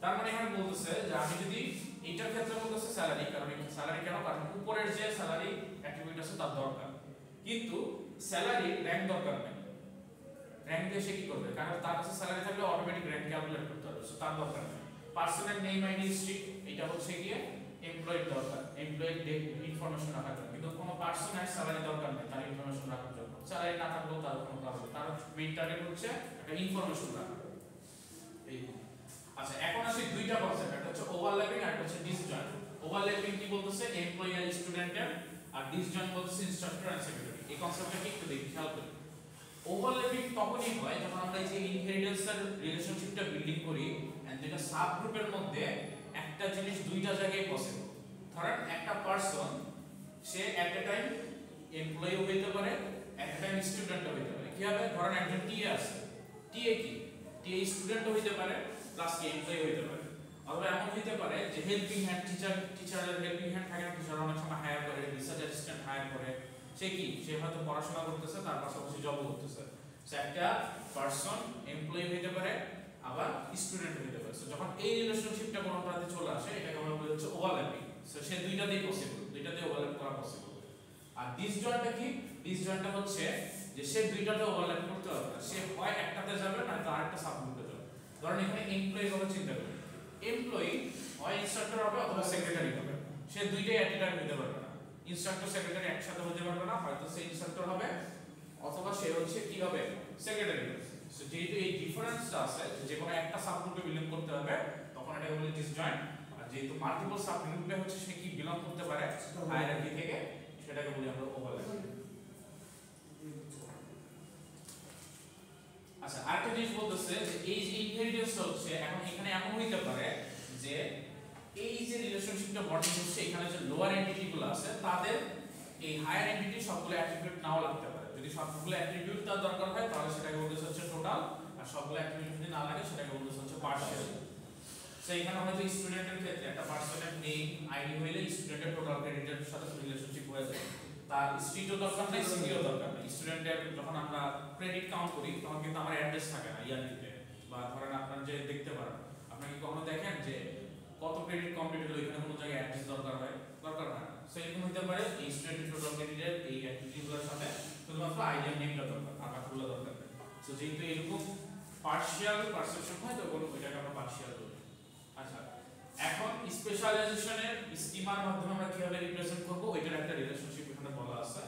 তার মানে এখানে বলতেছে যে আমি যদি এইটার ক্ষেত্রে বলতেছে স্যালারি, কারণ স্যালারি কেন, কারণ উপরের যে স্যালারি অ্যাট্রিবিউট আছে তার দরকার, কিন্তু স্যালারি র্যাঙ্ক দরকার নেই। র্যাঙ্ক দিয়ে সে কি করবে, কারণ তার কাছে স্যালারি থাকলে অটোমেটিক র্যাঙ্ক ক্যালকুলেট করতে হবে, সো তার দরকার নেই। পার্সোনাল নেম আইডি হিস্ট্রি, এটা হচ্ছে গিয়ে এমপ্লয়ির দরকার, এমপ্লয়ির ইনফরমেশন রাখার জন্য, কিন্তু কোনো পার্সোনাল স্যালারি দরকার নেই তার ইনফরমেশন রাখার জন্য। স্যালারি না থাকলেও তার কোনো প্রবলেম, তার মেইন টার্গেট হচ্ছে একটা ইনফরমেশন রাখা। এই আচ্ছা, এখন আসি দুইটা কনসেপ্ট, একটা হচ্ছে ওভারল্যাপিং আর একটা হচ্ছে ডিসজয়েন্ট। ওভারল্যাপিং কি বলতেছে, এমপ্লয়ি আর স্টুডেন্টের, আর ডিসজয়েন্ট বলতেছে ইনস্ট্রাক্টর আর সেক্রেটারি। এই কনসেপ্টটা কি একটু দেখি, খেয়াল করি। ওভারল্যাপিং তখনই হয় যখন আমরা এই যে ইনহেরিটেন্সের রিলেশনশিপটা বিল্ডিং করি এন্ড যেটা সাব গ্রুপের মধ্যে একটা জিনিস দুইটা জায়গায় পসিবল। ধরেন একটা পারসন সে এট এ টাইম এমপ্লয়ি হইতে পারে, এট এ টাইম স্টুডেন্টও হইতে পারে। কি হবে, ধরেন একজন টিএ আছে, টিএ কি, টিএ স্টুডেন্টও হইতে পারে প্লাস কি এমপ্লয়ি হইতে পারে। অথবা এমন হইতে পারে যে হেল্পিং হ্যান্ড, টিচারের হেল্পিং হ্যান্ড থাকে না, টিচার অনেক সময় হায়ার করে, রিসার্চ অ্যাসিস্ট্যান্ট হায়ার করে। সে কি, সে হয়তো পড়াশোনা করতেছে তার পাশাপাশি জব করতেছে। সো একটা পারসন এমপ্লয়ি হইতে পারে আবার স্টুডেন্ট হইতে পারে। সো যখন এই রিলেশনশিপটা কোনো প্রান্তে চলে আসে, এটাকে আমরা বলি হচ্ছে ওভারল্যাপিং। সো সে দুইটাতেই পসিবল, দুইটাতেই ওভারল্যাপ করা পসিবল। আর ডিসজয়েন্টটা কি, ডিসজয়েন্টটা হচ্ছে যে সে দুইটাতে ওভারল্যাপ করতে পারবে না, সে হয় একটাতে যাবে না তো আরেকটা সাবগ্রুপে যাবে। ধরেন এখানে এমপ্লয়ি কথা চিন্তা করি, এমপ্লয়ি হয় ইনস্ট্রাক্টর হবে অথবা সেক্রেটারি হবে, সে দুইটাই একই টাইম হতে পারবে না। ইনস্ট্রাক্টর সেক্রেটারি একসাথে হতে পারবে না, হয়তো সে ইনস্ট্রাক্টর হবে অথবা সে হচ্ছে কি হবে, সেক্রেটারি হবে। সো যেহেতু এই ডিফারেন্সটা আছে, যে কোনো একটা সাবগ্রুপে বিলং করতে হবে, তখন এটা বলি ডিসজয়েন্ট। আর যেহেতু মাল্টিপল সাবগ্রুপে হচ্ছে সে কি বিলং করতে পারে হায়ারার্কি থেকে, সেটাকে বলি আমরা ওভারল্যাপ। আচ্ছা, আরেকটা জিনিস বলতেছে যে এই যে ইনহেরিটেন্স হচ্ছে, এখন এখানে এমন হইতে পারে যে এই যে রিলেশনশিপটা বন্ডিং হচ্ছে, এখানে যে লোয়ার এন্টিটি গুলো আছে তাদের এই হায়ার এন্টিটি সবগুলো অ্যাট্রিবিউট নাও লাগতে পারে। যদি সবগুলো অ্যাট্রিবিউট তার দরকার হয় তাহলে সেটাকে বলতেছে হচ্ছে টোটাল, আর সবগুলো অ্যাট্রিবিউট যদি না লাগে সেটাকে বলতেছে হচ্ছে পার্শিয়াল। সো এখানে হয়তো স্টুডেন্টের ক্ষেত্রে একটা পার্সনের নেম আইডি হইলে স্টুডেন্টের টোটাল ক্রেডিটের সাথে রিলেশনশিপ হয়ে যায়। তার স্ট্রিটও দরকার নাই, সিটিও দরকার নাই। স্টুডেন্টের যখন আমরা ক্রেডিট কাউন্ট করি তখন কিন্তু আমার অ্যাড্রেস থাকে না ইয়ারলিতে, বা ধরেন আপনার যে দেখতে পারেন, আপনি কি কখনো দেখেন যে কত ক্রেডিট কমপ্লিট হলো, এখানে কোনো জায়গায় অ্যাড্রেস দরকার হয়, দরকার হয় না। সো এরকম হতে পারে এই স্টুডেন্টের টোটাল ক্রেডিটের এই অ্যাক্টিভিটিগুলোর সাথে শুধুমাত্র আইডিয়ার নেমটা দরকার, আর বাকিগুলো দরকার নেই। সো যেহেতু এরকম পার্শিয়াল পারসেপশন হয় তখন ওইটাকে আমরা পার্শিয়াল বলি। আচ্ছা, এখন স্পেশালাইজেশনের স্কিমার মাধ্যমে আমরা কিভাবে রিপ্রেজেন্ট করব, ওইটার একটা রিলেশনশিপ এখানে বলা আছে।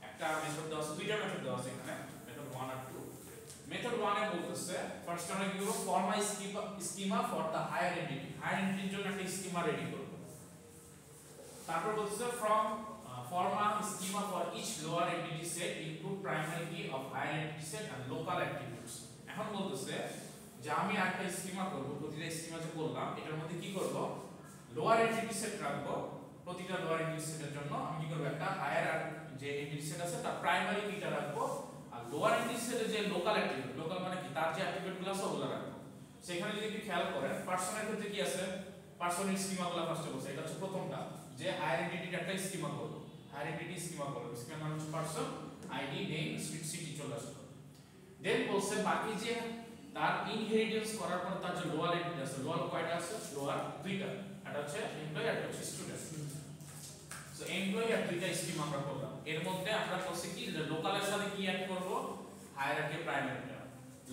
একটা মেথড দেওয়া আছে, দুইটা মেথড দেওয়া আছে এখানে, মেথড 1 আর 2। মেথড 1 এ বলতেছে ফার্স্ট আমরা কি করব, form a schema for the higher entity, higher এন্টিটির জন্য একটা স্কিমা রেডি করব। তারপর বলতেছে form a schema for each lower entity set include primary key of higher entity set and local attributes। এখন বলতেছে যে আমি একটা স্কিমা করব, প্রতিটা স্কিমা যে করলাম এটার মধ্যে কি করব, লোয়ার এন্টিটি সেট রাখবো। প্রতিটা লোয়ার এন্টিটি সেটের জন্য আমি কি করব, একটা হায়ার যে এন্টিটি সেট আছে তার প্রাইমারি কিটা রাখবো, আর লোয়ার এন্টিটি সেটের যে লোকাল অ্যাট্রিবিউট, লোকাল মানে কি, তার যে অ্যাট্রিবিউটগুলো আছে ওগুলো রাখবো। সেখানে যদি একটু খেয়াল করেন পার্সনের ক্ষেত্রে কি আছে, পার্সনের স্কিমাগুলো ফার্স্টে বলছে, এটা হচ্ছে প্রথমটা, যে হায়ার এন্টিটির একটা স্কিমা করব, হায়ার এন্টিটি স্কিমা করব, স্কিমা মানে হচ্ছে person, ID, name, street, city চলে আসলো। দেন বলছে বাকি যে তার ইনহেরিটেন্স করার পর তার যে লোয়ার এন্টিটি আছে, লোয়ার কয়টা আছে, লোয়ার দুইটা, এটা হচ্ছে এমপ্লয়ি আর এটা হচ্ছে স্টুডেন্ট। সো এমপ্লয়ি আর দুইটা স্কিম আমরা করলাম। এর মধ্যে আমরা বলছি কি যে লোকালের সাথে কি অ্যাড করব, হায়ারার্কি প্রাইমারিটা।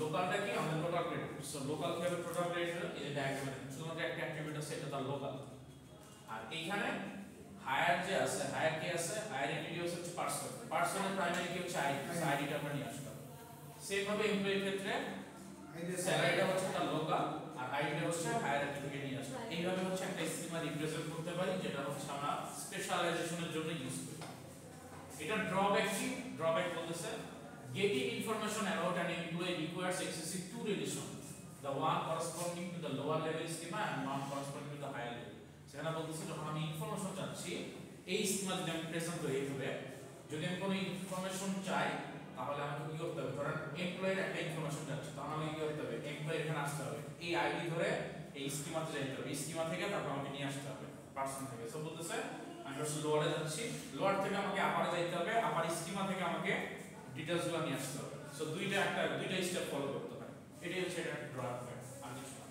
লোকালটা কি, আমাদের টোটাল ক্রেডিট। সো লোকাল কি হবে, টোটাল ক্রেডিট, এই যে ডায়াগ্রামে শুধুমাত্র একটা অ্যাট্রিবিউট আছে, এটা তার লোকাল। আর এইখানে হায়ার যে আছে, হায়ার কি আছে, হায়ার এন্টিটি হচ্ছে পার্সন, পার্সনের প্রাইমারি কি হচ্ছে আইডি, আইডিটা আমরা নিয়ে আসলাম। সেম ভাবে এমপ্লয়ির ক্ষেত্রে স্যালারিটা হচ্ছে তার লোকাল আর আইডিটা হচ্ছে হায়ারার্কি থেকে নিয়ে আসা। এইভাবে হচ্ছে একটা স্কিমা রিপ্রেজেন্ট করতে পারি, যেটা হচ্ছে আমরা স্পেশালাইজেশনের জন্য ইউজ করি। এটা ড্রব্যাক কি? ড্রব্যাক বলতেছে getting information about an employee requires excessive two relation, the one corresponding to the lower level schema and one corresponding to the higher level. সেখানে বলতেছে যখন আমি ইনফরমেশন চাচ্ছি এই স্কিমা যদি আমি প্রেজেন্ট করি এইভাবে, যদি আমি কোনো ইনফরমেশন চাই তাহলে আমাকে কি করতে হবে? ধরেন এমপ্লয়ের একটা ইনফরমেশন চাচ্ছি, তাহলে আমাকে কি করতে হবে? এমপ্লয়ের এখানে আসতে হবে, এই আইডি ধরে এই স্কিমাতে যাইতে হবে, এই স্কিমা থেকে তারপর আমাকে নিয়ে আসতে হবে পার্সন থেকে। সো বলতেছে আমি হচ্ছে লোয়ারে যাচ্ছি, লোয়ার থেকে আমাকে আপারে যাইতে হবে, আপার স্কিমা থেকে আমাকে ডিটেইলসগুলো নিয়ে আসতে হবে। সো দুইটা স্টেপ ফলো করতে হয়। এটাই হচ্ছে এটা ড্রব্যাক আর কিছু না।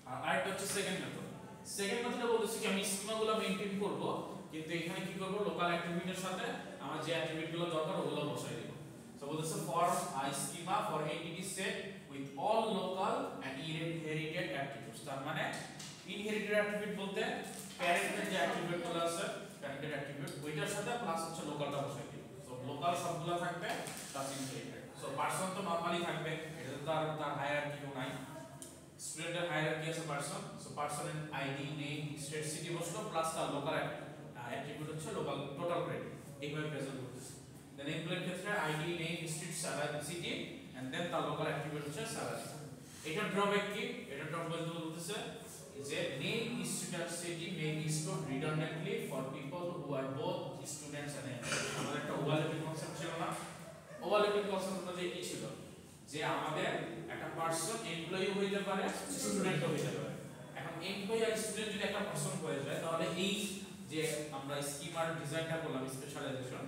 আর আরেকটা হচ্ছে সেকেন্ড মেথড। সেকেন্ড মেথডে বলতেছি কি আমি স্কিমাগুলো মেইনটেইন করব, কিন্তু এখানে কি করব? লোকাল অ্যাট্রিবিউটের সাথে আমার যে অ্যাট্রিবিউটগুলো দরকার ওগুলো বসাই দেব। সো বলতেছে for a schema for entity set with all local and inherited attributes. তার মানে ইনহেরিটেড অ্যাট্রিবিউট বলতে প্যারেন্টের যে অ্যাট্রিবিউটগুলো আছে, প্যারেন্টের অ্যাট্রিবিউট ওইটার সাথে প্লাস হচ্ছে লোকালটা বসাই দেব। সো লোকাল সবগুলো থাকবে প্লাস ইনহেরিটেড। সো পারসন তো নরমালি থাকবে, এটা তো তার হায়ারার্কি কেউ নাই। স্টুডেন্টের হায়ারার্কি আছে পারসন, সো পারসনের আইডি নেম স্টেট সিটি বসলো প্লাস তার লোকাল অ্যাট্রিবিউট হচ্ছে লোকাল টোটাল ক্রেডিট, এইভাবে প্রেজেন্ট করতেছে। দেন এমপ্লয়ের ক্ষেত্রে ID name street salary city and then তার লোকাল অ্যাট্রিবিউট হচ্ছে স্যালারি। এটা ড্রব্যাক কি? এটা ড্রব্যাক বলতেছে যে নেম স্ট্রিট আর city may be stored redundantly for people who are both students and employees. আমাদের একটা ওভারল্যাপিং কনসেপ্ট ছিল না? ওভারল্যাপিং কনসেপ্টটা যে কি ছিল যে আমাদের একটা পারসন এমপ্লয়ি হইতে পারে, স্টুডেন্টও হইতে পারে। এখন এমপ্লয়ি আর স্টুডেন্ট যদি একটা পারসন হয়ে যায় তাহলে এই যে আমরা স্কিমার ডিজাইনটা করলাম স্পেশালাইজেশন,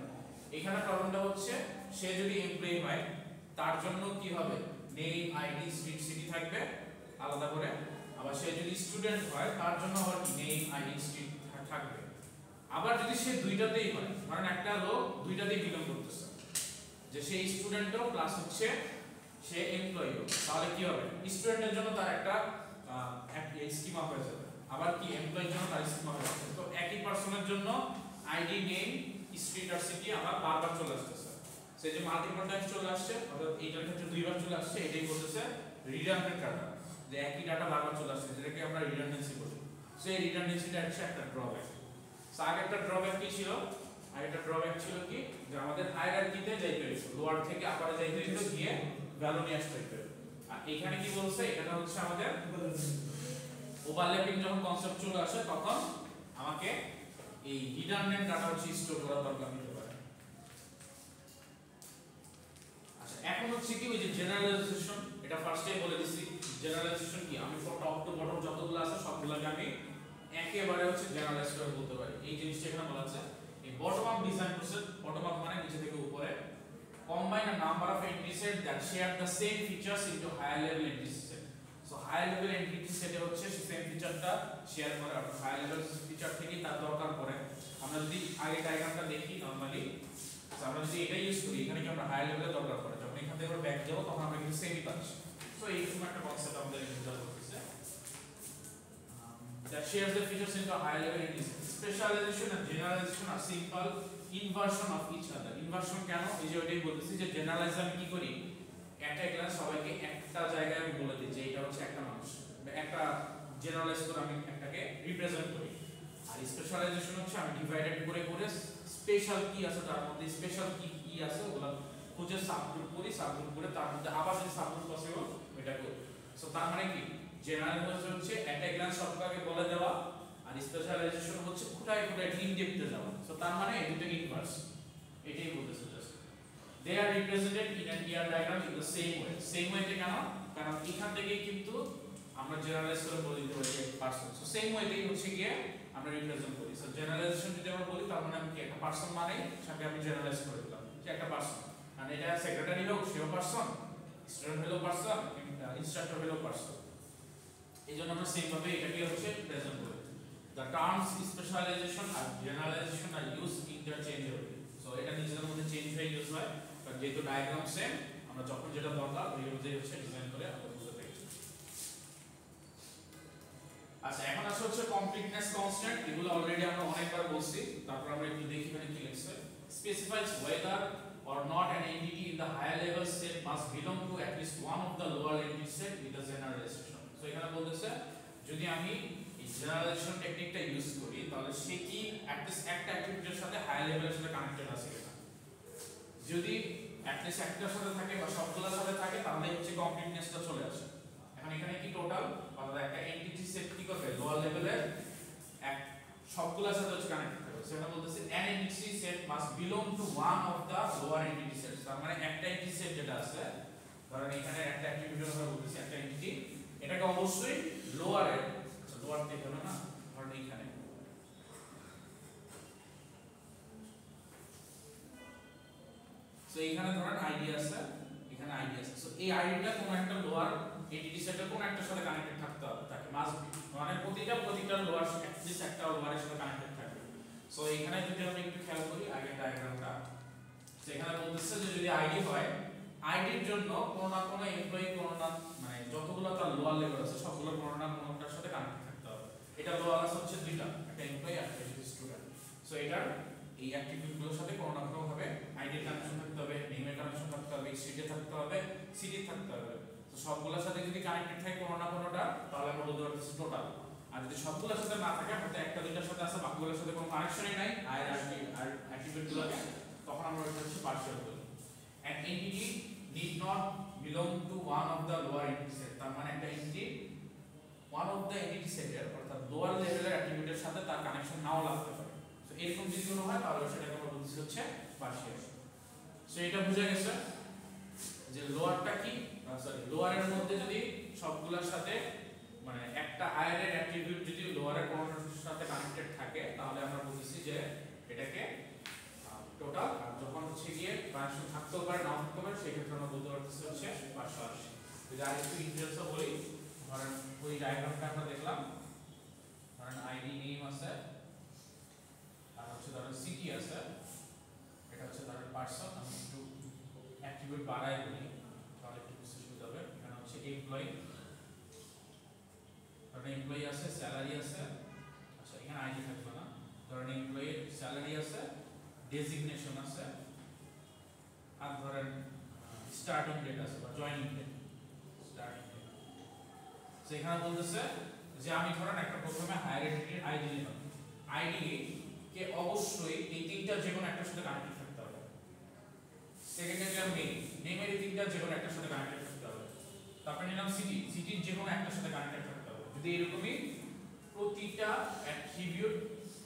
এখানে প্রবলেমটা হচ্ছে সে যদি এমপ্লয়ি হয় তার জন্য কি হবে? নেম আইডি স্ট্রিট সিটি থাকবে আলাদা করে। আবার সে যদি স্টুডেন্ট হয় তার জন্য আবার নেম আইডি স্ট্রিট থাকবে। আবার যদি সে দুইটাতেই হয়, ধরেন একটা লোক দুইটাতেই বিলং করতেছে, যে সে স্টুডেন্টও প্লাস হচ্ছে সে এমপ্লয়িও, তাহলে কি হবে? স্টুডেন্টের জন্য তার একটা স্কিমা হয়ে যাবে, আবার কি এমপ্লয়ির জন্য তার স্কিমা হয়ে যাবে। তো একই পারসনের জন্য আইডি নেম স্ট্রিট আর সিটি আমার বারবার চলে আসতেছে। সে যে মাল্টিপল টাইমস চলে আসছে, অর্থাৎ এইটার ক্ষেত্রে দুইবার চলে আসছে, এটাই বলতেছে রিডান্ডেন্ট ডাটা, যে একই ডাটা বারবার চলে আসছে, যেটাকে আমরা রিডান্ডেন্সি বলি। সো এই রিডান্ডেন্সিটা হচ্ছে একটা ড্রব্যাক। সো আগে একটা ড্রব্যাক কি ছিল? আরেকটা ড্রব্যাক ছিল কি যে আমাদের হায়ারার্কিতে যাইতে হইতো, লোয়ার থেকে আপারে যাইতে হইতো, গিয়ে ভ্যালু নিয়ে আসতে হইতো। আর এখানে কি বলছে? এটা হচ্ছে আমাদের ওভারল্যাপিং যখন কনসেপ্ট চলে আসে তখন আমাকে এই রিডান্ডেন্ট ডাটা হচ্ছে স্টোর করার দরকার হতে পারে। আচ্ছা এখন হচ্ছে কি ওই যে জেনারালাইজেশন, এটা ফার্স্টেই বলে দিছি জেনারালাইজেশন কি, আমি টপ টু বটম যতগুলো আছে সবগুলোকে আমি একেবারে হচ্ছে জেনারালাইজ করে বলতে পারি। এই জিনিসটা এখানে বলা আছে এই bottom up design process. Bottom up মানে নিচে থেকে উপরে। combine a number of entity set that share the same features into higher level entity set. So higher level entity set এ হচ্ছে সেম ফিচারটা শেয়ার করে, আর হায়ার লেভেল ফিচার থেকে তার দরকার পড়ে। আমরা যদি আগে ডায়াগ্রামটা দেখি নরমালি, আমরা যদি এটা ইউজ করি, এখানে কি আমরা হায়ার লেভেলে দরকার পড়ে, যখন এখান থেকে আমরা ব্যাক যাব তখন আমরা কিন্তু সেমই পাচ্ছি। সো এইরকম একটা কনসেপ্ট আমাদের ইউজার করতেছে that shares the features into a higher level entity set. Specialization and generalization are simple inversion of each other. Inversion কেন? এই যে ওইটাই বলতেছি যে জেনারালাইজ আমি কি করি, একটা ক্লাস সবাইকে একটা জায়গায় আমি বলে দিই যে এটা হচ্ছে একটা মানুষ, একটা জেনারালাইজ করে আমি একটাকে রিপ্রেজেন্ট করি। আর স্পেশালাইজেশন হচ্ছে আমি ডিভাইডেড করে করে স্পেশাল কি আছে তার মধ্যে স্পেশাল কি কি আছে ওগুলো খুঁজে সাবগ্রুপ করি, সাবগ্রুপ করে তার মধ্যে আবার যদি সাবগ্রুপ পসিবল ওইটা করি। সো তার মানে কি জেনারালাইজেশন হচ্ছে একটা ক্লাস সবটাকে বলে দেওয়া, আর স্পেশালাইজেশন হচ্ছে কোথায় কোথায় ইন ডেপথে যাওয়া। সো তার মানে এই দুটো ইনভার্স, এটাই বলতেছে just they are represented in an ER diagram in the same way. Same ওয়েতে কেন? কারণ এখান থেকেই কিন্তু আমরা জেনারালাইজ করে বলে দিতে পারি পারসন। সো সেম ওয়েতেই হচ্ছে গিয়ে আমরা রিপ্রেজেন্ট করি। সো জেনারালাইজেশন যদি আমরা বলি তার মানে আমি কি একটা পারসন মানে সাথে আমি জেনারালাইজ করে দিলাম যে একটা পারসন, মানে এটা সেক্রেটারি হোক সেও পারসন, স্টুডেন্ট হলো পারসন, ইনস্ট্রাক্টর হলো পারসন। এই জন্য আমরা সেম ভাবে এটাকে হচ্ছে প্রেজেন্ট করি। The terms specialization and generalization are used interchangeably. So এটা নিজেদের মধ্যে চেঞ্জ হয়ে ইউজ হয়, কারণ যেহেতু ডায়াগ্রাম সেম, আমরা যখন যেটা দরকার ওই অনুযায়ী হচ্ছে ডিজাইন করে আমরা বুঝতে পারি। আচ্ছা এখন আসলে হচ্ছে কমপ্লিটনেস কনস্ট্যান্ট, এগুলো অলরেডি আমরা অনেকবার বলছি, তারপর আমরা একটু দেখি এখানে কি লিখছে। specifies whether or not an entity in the higher level set must belong to at least one of the lower entity set with a generalization. So এখানে বলতেছে যদি আমি এই জেনারেলাইজেশন টেকনিকটা ইউজ করি তাহলে সে কি at least একটা অ্যাট্রিবিউটের সাথে হায়ার লেভেলের সাথে কানেক্টেড আছে কিনা, যদি at least একটার সাথে থাকে বা সবগুলোর সাথে থাকে তাহলে হচ্ছে কমপ্লিটনেসটা চলে আসে। এখন এখানে কি টোটাল অর্থাৎ একটা এন্টিটি সেট কি করবে লোয়ার লেভেলের এক সবগুলোর সাথে হচ্ছে কানেক্টেড থাকবে। সেটা বলতেছে an entity set must belong to one of the lower entity sets, তার মানে একটা এন্টিটি সেট যেটা আছে ধরেন এখানে একটা অ্যাট্রিবিউটের কথা বলতেছি একটা এন্টিটি, এটাকে অবশ্যই লোয়ার এর আচ্ছা লোয়ার থেকে হবে না ধরেন এখানে সো এখানে ধরেন আইডি আছে এখানে আইডি আছে, সো এই আইডিটা কোন একটা লোয়ার এন্টিটি সেটের কোন একটা সাথে কানেক্টেড থাকতে হবে তাকে মাস্ট বি, মানে প্রতিটা লোয়ার অ্যাটলিস্ট একটা লোয়ারের সাথে কানেক্টেড থাকবে। সো এখানে যদি আমরা একটু খেয়াল করি আগের ডায়াগ্রামটা, সেখানে বলতেছে যে যদি আইডি হয় আইডির জন্য কোনো না কোনো এমপ্লয়ি কোনো না মানে যতগুলো তার লোয়ার লেভেল আছে সবগুলো কোনো না কোনোটার সাথে কানেক্টেড থাকতে হবে। এটা লোয়ার আছে হচ্ছে দুইটা, একটা এমপ্লয়ি আর একটা স্টুডেন্ট। সো এটার এই অ্যাট্রিবিউটগুলোর সাথে কোনো না কোনো ভাবে আইডির কানেকশন থাকতে হবে, নেমের কানেকশন থাকতে হবে, স্ট্রিটে থাকতে হবে, সিটি থাকতে হবে। তো সবগুলোর সাথে যদি কানেক্টেড থাকে কোনো না কোনোটা তাহলে আমরা বলতে পারতেছি টোটাল। আর যদি সবগুলোর সাথে না থাকে হয়তো একটা দুইটার সাথে আছে বাকিগুলোর সাথে কোনো কানেকশনই নাই আর অ্যাট্রিবিউটগুলোকে, তখন আমরা এটা হচ্ছে পার্শিয়াল বলি। An entity need not belong to one of the lower entity set, তার মানে একটা entity one of the entity set এর অর্থাৎ লোয়ার লেভেলের অ্যাট্রিবিউটের সাথে তার কানেকশন নাও লাগতে পারে। সো এরকম যদি কোনো হয় তাহলে সেটাকে আমরা বলছি হচ্ছে পার্শিয়াল। সো এটা বুঝা গেছে যে লোয়ারটা কি, সরি লোয়ারের মধ্যে যদি সবগুলোর সাথে মানে একটা হায়ারের অ্যাট্রিবিউট যদি লোয়ারের কোনোটার সাথে কানেক্টেড থাকে তাহলে আমরা বলছি যে এটাকে টোটাল, আর যখন হচ্ছে গিয়ে কানেকশন থাকতেও পারে নাও থাকতে পারে সেই ক্ষেত্রে আমরা বলতে পারতেছি হচ্ছে পার্শিয়াল। যদি আরেকটু ডিটেইলসে বলি ধরেন ওই ডায়াগ্রামটা আমরা দেখলাম, ধরেন আইডি নেম আছে আর হচ্ছে ধরেন সিটি আছে, এটা হচ্ছে ধরেন পারসন, আমি একটু অ্যাট্রিবিউট বাড়াই বলি তাহলে একটু বুঝতে সুবিধা হবে। এখানে হচ্ছে এমপ্লয়ি, ধরেন এমপ্লয়ি আছে, স্যালারি আছে, আচ্ছা এখানে আইডি থাকবে না, ধরেন এমপ্লয়ির স্যালারি আছে, ডেজিগনেশন আছে আর ধরেন স্টার্টিং ডেট আছে বা জয়েনিং ডেট স্টার্টিং ডেট। সেখানে বলতেছে যে আমি ধরেন একটা প্রথমে হায়ার এন্টিটির আইডি নিলাম, আইডি কে অবশ্যই এই তিনটা যে কোনো একটার সাথে কানেক্টেড থাকতে হবে। সেকেন্ডে নিলাম নেম, নেমের এই তিনটা যে কোনো একটার সাথে কানেক্টেড থাকতে হবে। তারপরে নিলাম সিটি, সিটির যে কোনো একটার সাথে কানেক্টেড থাকতে হবে। যদি এরকমই প্রতিটা অ্যাট্রিবিউট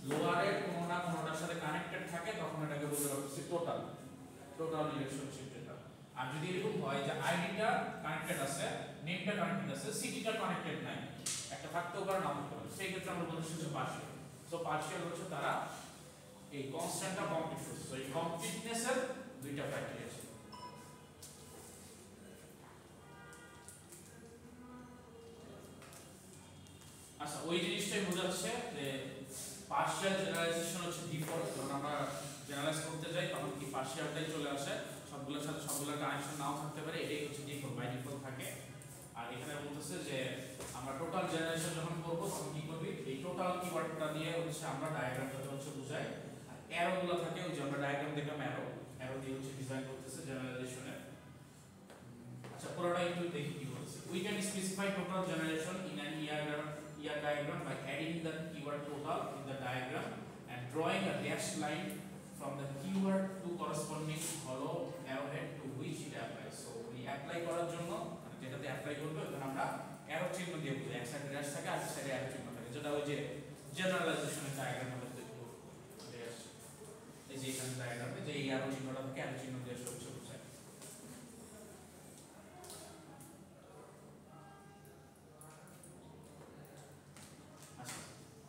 লোয়ারের কোনো না কোনোটার সাথে কানেক্টেড থাকে তখন এটাকে বলতে পারছি টোটাল, টোটাল রিলেশনশিপ যেটা। আর যদি এরকম হয় যে আইডিটা কানেক্টেড আছে, নেমটা কানেক্টেড আছে, সিটিটা কানেক্টেড নাই, একটা থাকতেও পারে না থাকতে পারে, সেই ক্ষেত্রে আমরা বলছি হচ্ছে পার্শিয়াল। সো পার্শিয়াল হচ্ছে তারা এই কনস্ট্যান্টটা কমপ্লিট করছে। সো এই কমপ্লিটনেসের দুইটা ক্রাইটেরিয়া আছে। আচ্ছা ওই জিনিসটাই বোঝাচ্ছে যে পার্শিয়াল জেনারালাইজেশন হচ্ছে ডিফল্ট, যখন আমরা জেনারালাইজ করতে যাই তখন কি পার্শিয়ালটাই চলে আসে, সবগুলোর সাথে সবগুলোর কানেকশন নাও থাকতে পারে, এটাই হচ্ছে ডিফল্ট, বাই ডিফল্ট থাকে। আর এখানে বলতেছে যে আমরা টোটাল জেনারেশন যখন করব তখন কি করবি, এই টোটাল কিওয়ার্ডটা দিয়ে হচ্ছে আমরা ডায়াগ্রামটাতে হচ্ছে বুঝাই, আর অ্যারোগুলো থাকে ওই যে আমরা ডায়াগ্রাম দেখলাম অ্যারো দিয়ে হচ্ছে ডিজাইন করতেছে জেনারালাইজেশনের। আচ্ছা পুরোটা একটু দেখি কি বলছে। We can specify total generation in an ER diagram by adding the keyword total in the diagram and drawing a dashed line from the keyword to corresponding hollow arrowhead to which it applies. So we apply করার জন্য মানে যেটাতে apply করব এখানে আমরা arrow চিহ্ন দিয়ে বুঝাই, এক সাইডে ড্যাশ থাকে আর এক সাইডে অ্যারো চিহ্ন থাকে, যেটা ওই যে জেনারালাইজেশনের ডায়াগ্রাম মধ্যে দেখতে চলে আসছে। এই যে এখানে ডায়াগ্রামে যে এই অ্যারো চিহ্নটা থাকে অ্যারো চিহ্ন দিয়ে সব কিছু বোঝায়।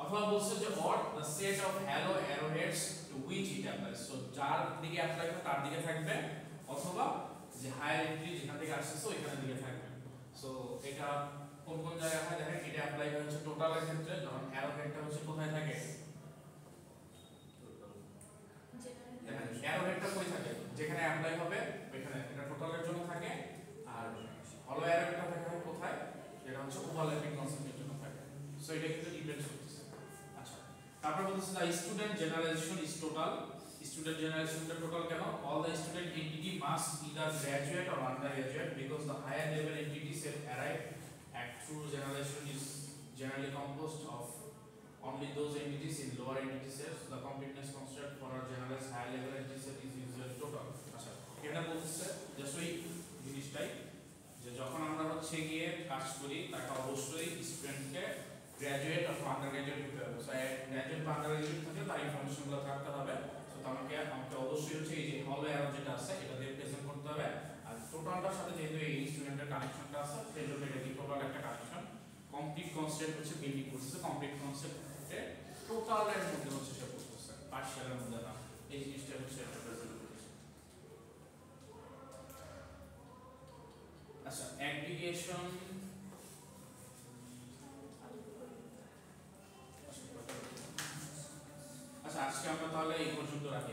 অথবা বলছে যে or the set of halo arrowheads to which it applies, so যার দিকে অ্যাপ্লাই করে তার দিকে থাকবে অথবা যে হায়ার এন্ট্রি যেখান থেকে আসছে ওইখানে দিকে থাকবে। সো এটা কোন কোন জায়গায় হয় দেখেন, এটা অ্যাপ্লাই হচ্ছে টোটালের ক্ষেত্রে, যখন অ্যারোহেডটা হচ্ছে কোথায় থাকে, দেখেন অ্যারোহেডটা কই থাকে, যেখানে অ্যাপ্লাই হবে ওইখানে এটা টোটালের জন্য থাকে, আর হলো অ্যারোহেডটা থাকে কোথায়, যেটা হচ্ছে ওভারল্যাপিং কনসেপ্টের জন্য থাকে। সো এটা কিন্তু ডিপেন্ডস করতেছে। আচ্ছা তারপর বলতেছে the student generalization is total, student generation the total কেন all the student entity must either graduate or undergraduate because the higher level entities have arrived at through generation is generally composed of only those entities in lower entity sets. The completeness concept for a generalized higher level entity set is usually total. আচ্ছা এটা বলতেছে যে ওই জিনিসটাই যে যখন আমরা হচ্ছে গিয়ে কাজ করি তাকে অবশ্যই স্টুডেন্টকে গ্র্যাজুয়েট অথবা আন্ডারগ্র্যাজুয়েট হতে হবে। সো গ্র্যাজুয়েট বা আন্ডারগ্র্যাজুয়েট থাকলে তার ইনফরমেশনগুলো থাকতে হবে। সো আমাকে অবশ্যই হচ্ছে এই যে হল অ্যারো যেটা আছে এটা দিয়ে প্রেজেন্ট করতে হবে। আর টোটালটার সাথে যেহেতু এই স্টুডেন্টের কানেকশনটা আছে সেই জন্য এটা কি টোটাল একটা কানেকশন। কমপ্লিট কনসেপ্ট হচ্ছে বিল্ডিং করতেছে, কমপ্লিট কনসেপ্টে টোটালের মধ্যে হচ্ছে সে করতেছে, পার্শিয়ালের মধ্যে না। এই জিনিসটা হচ্ছে একটা প্রেজেন্ট করতেছে। আচ্ছা অ্যাগ্রিগেশন আচ্ছা আজকে আমরা তাহলে এই পর্যন্ত রাখি।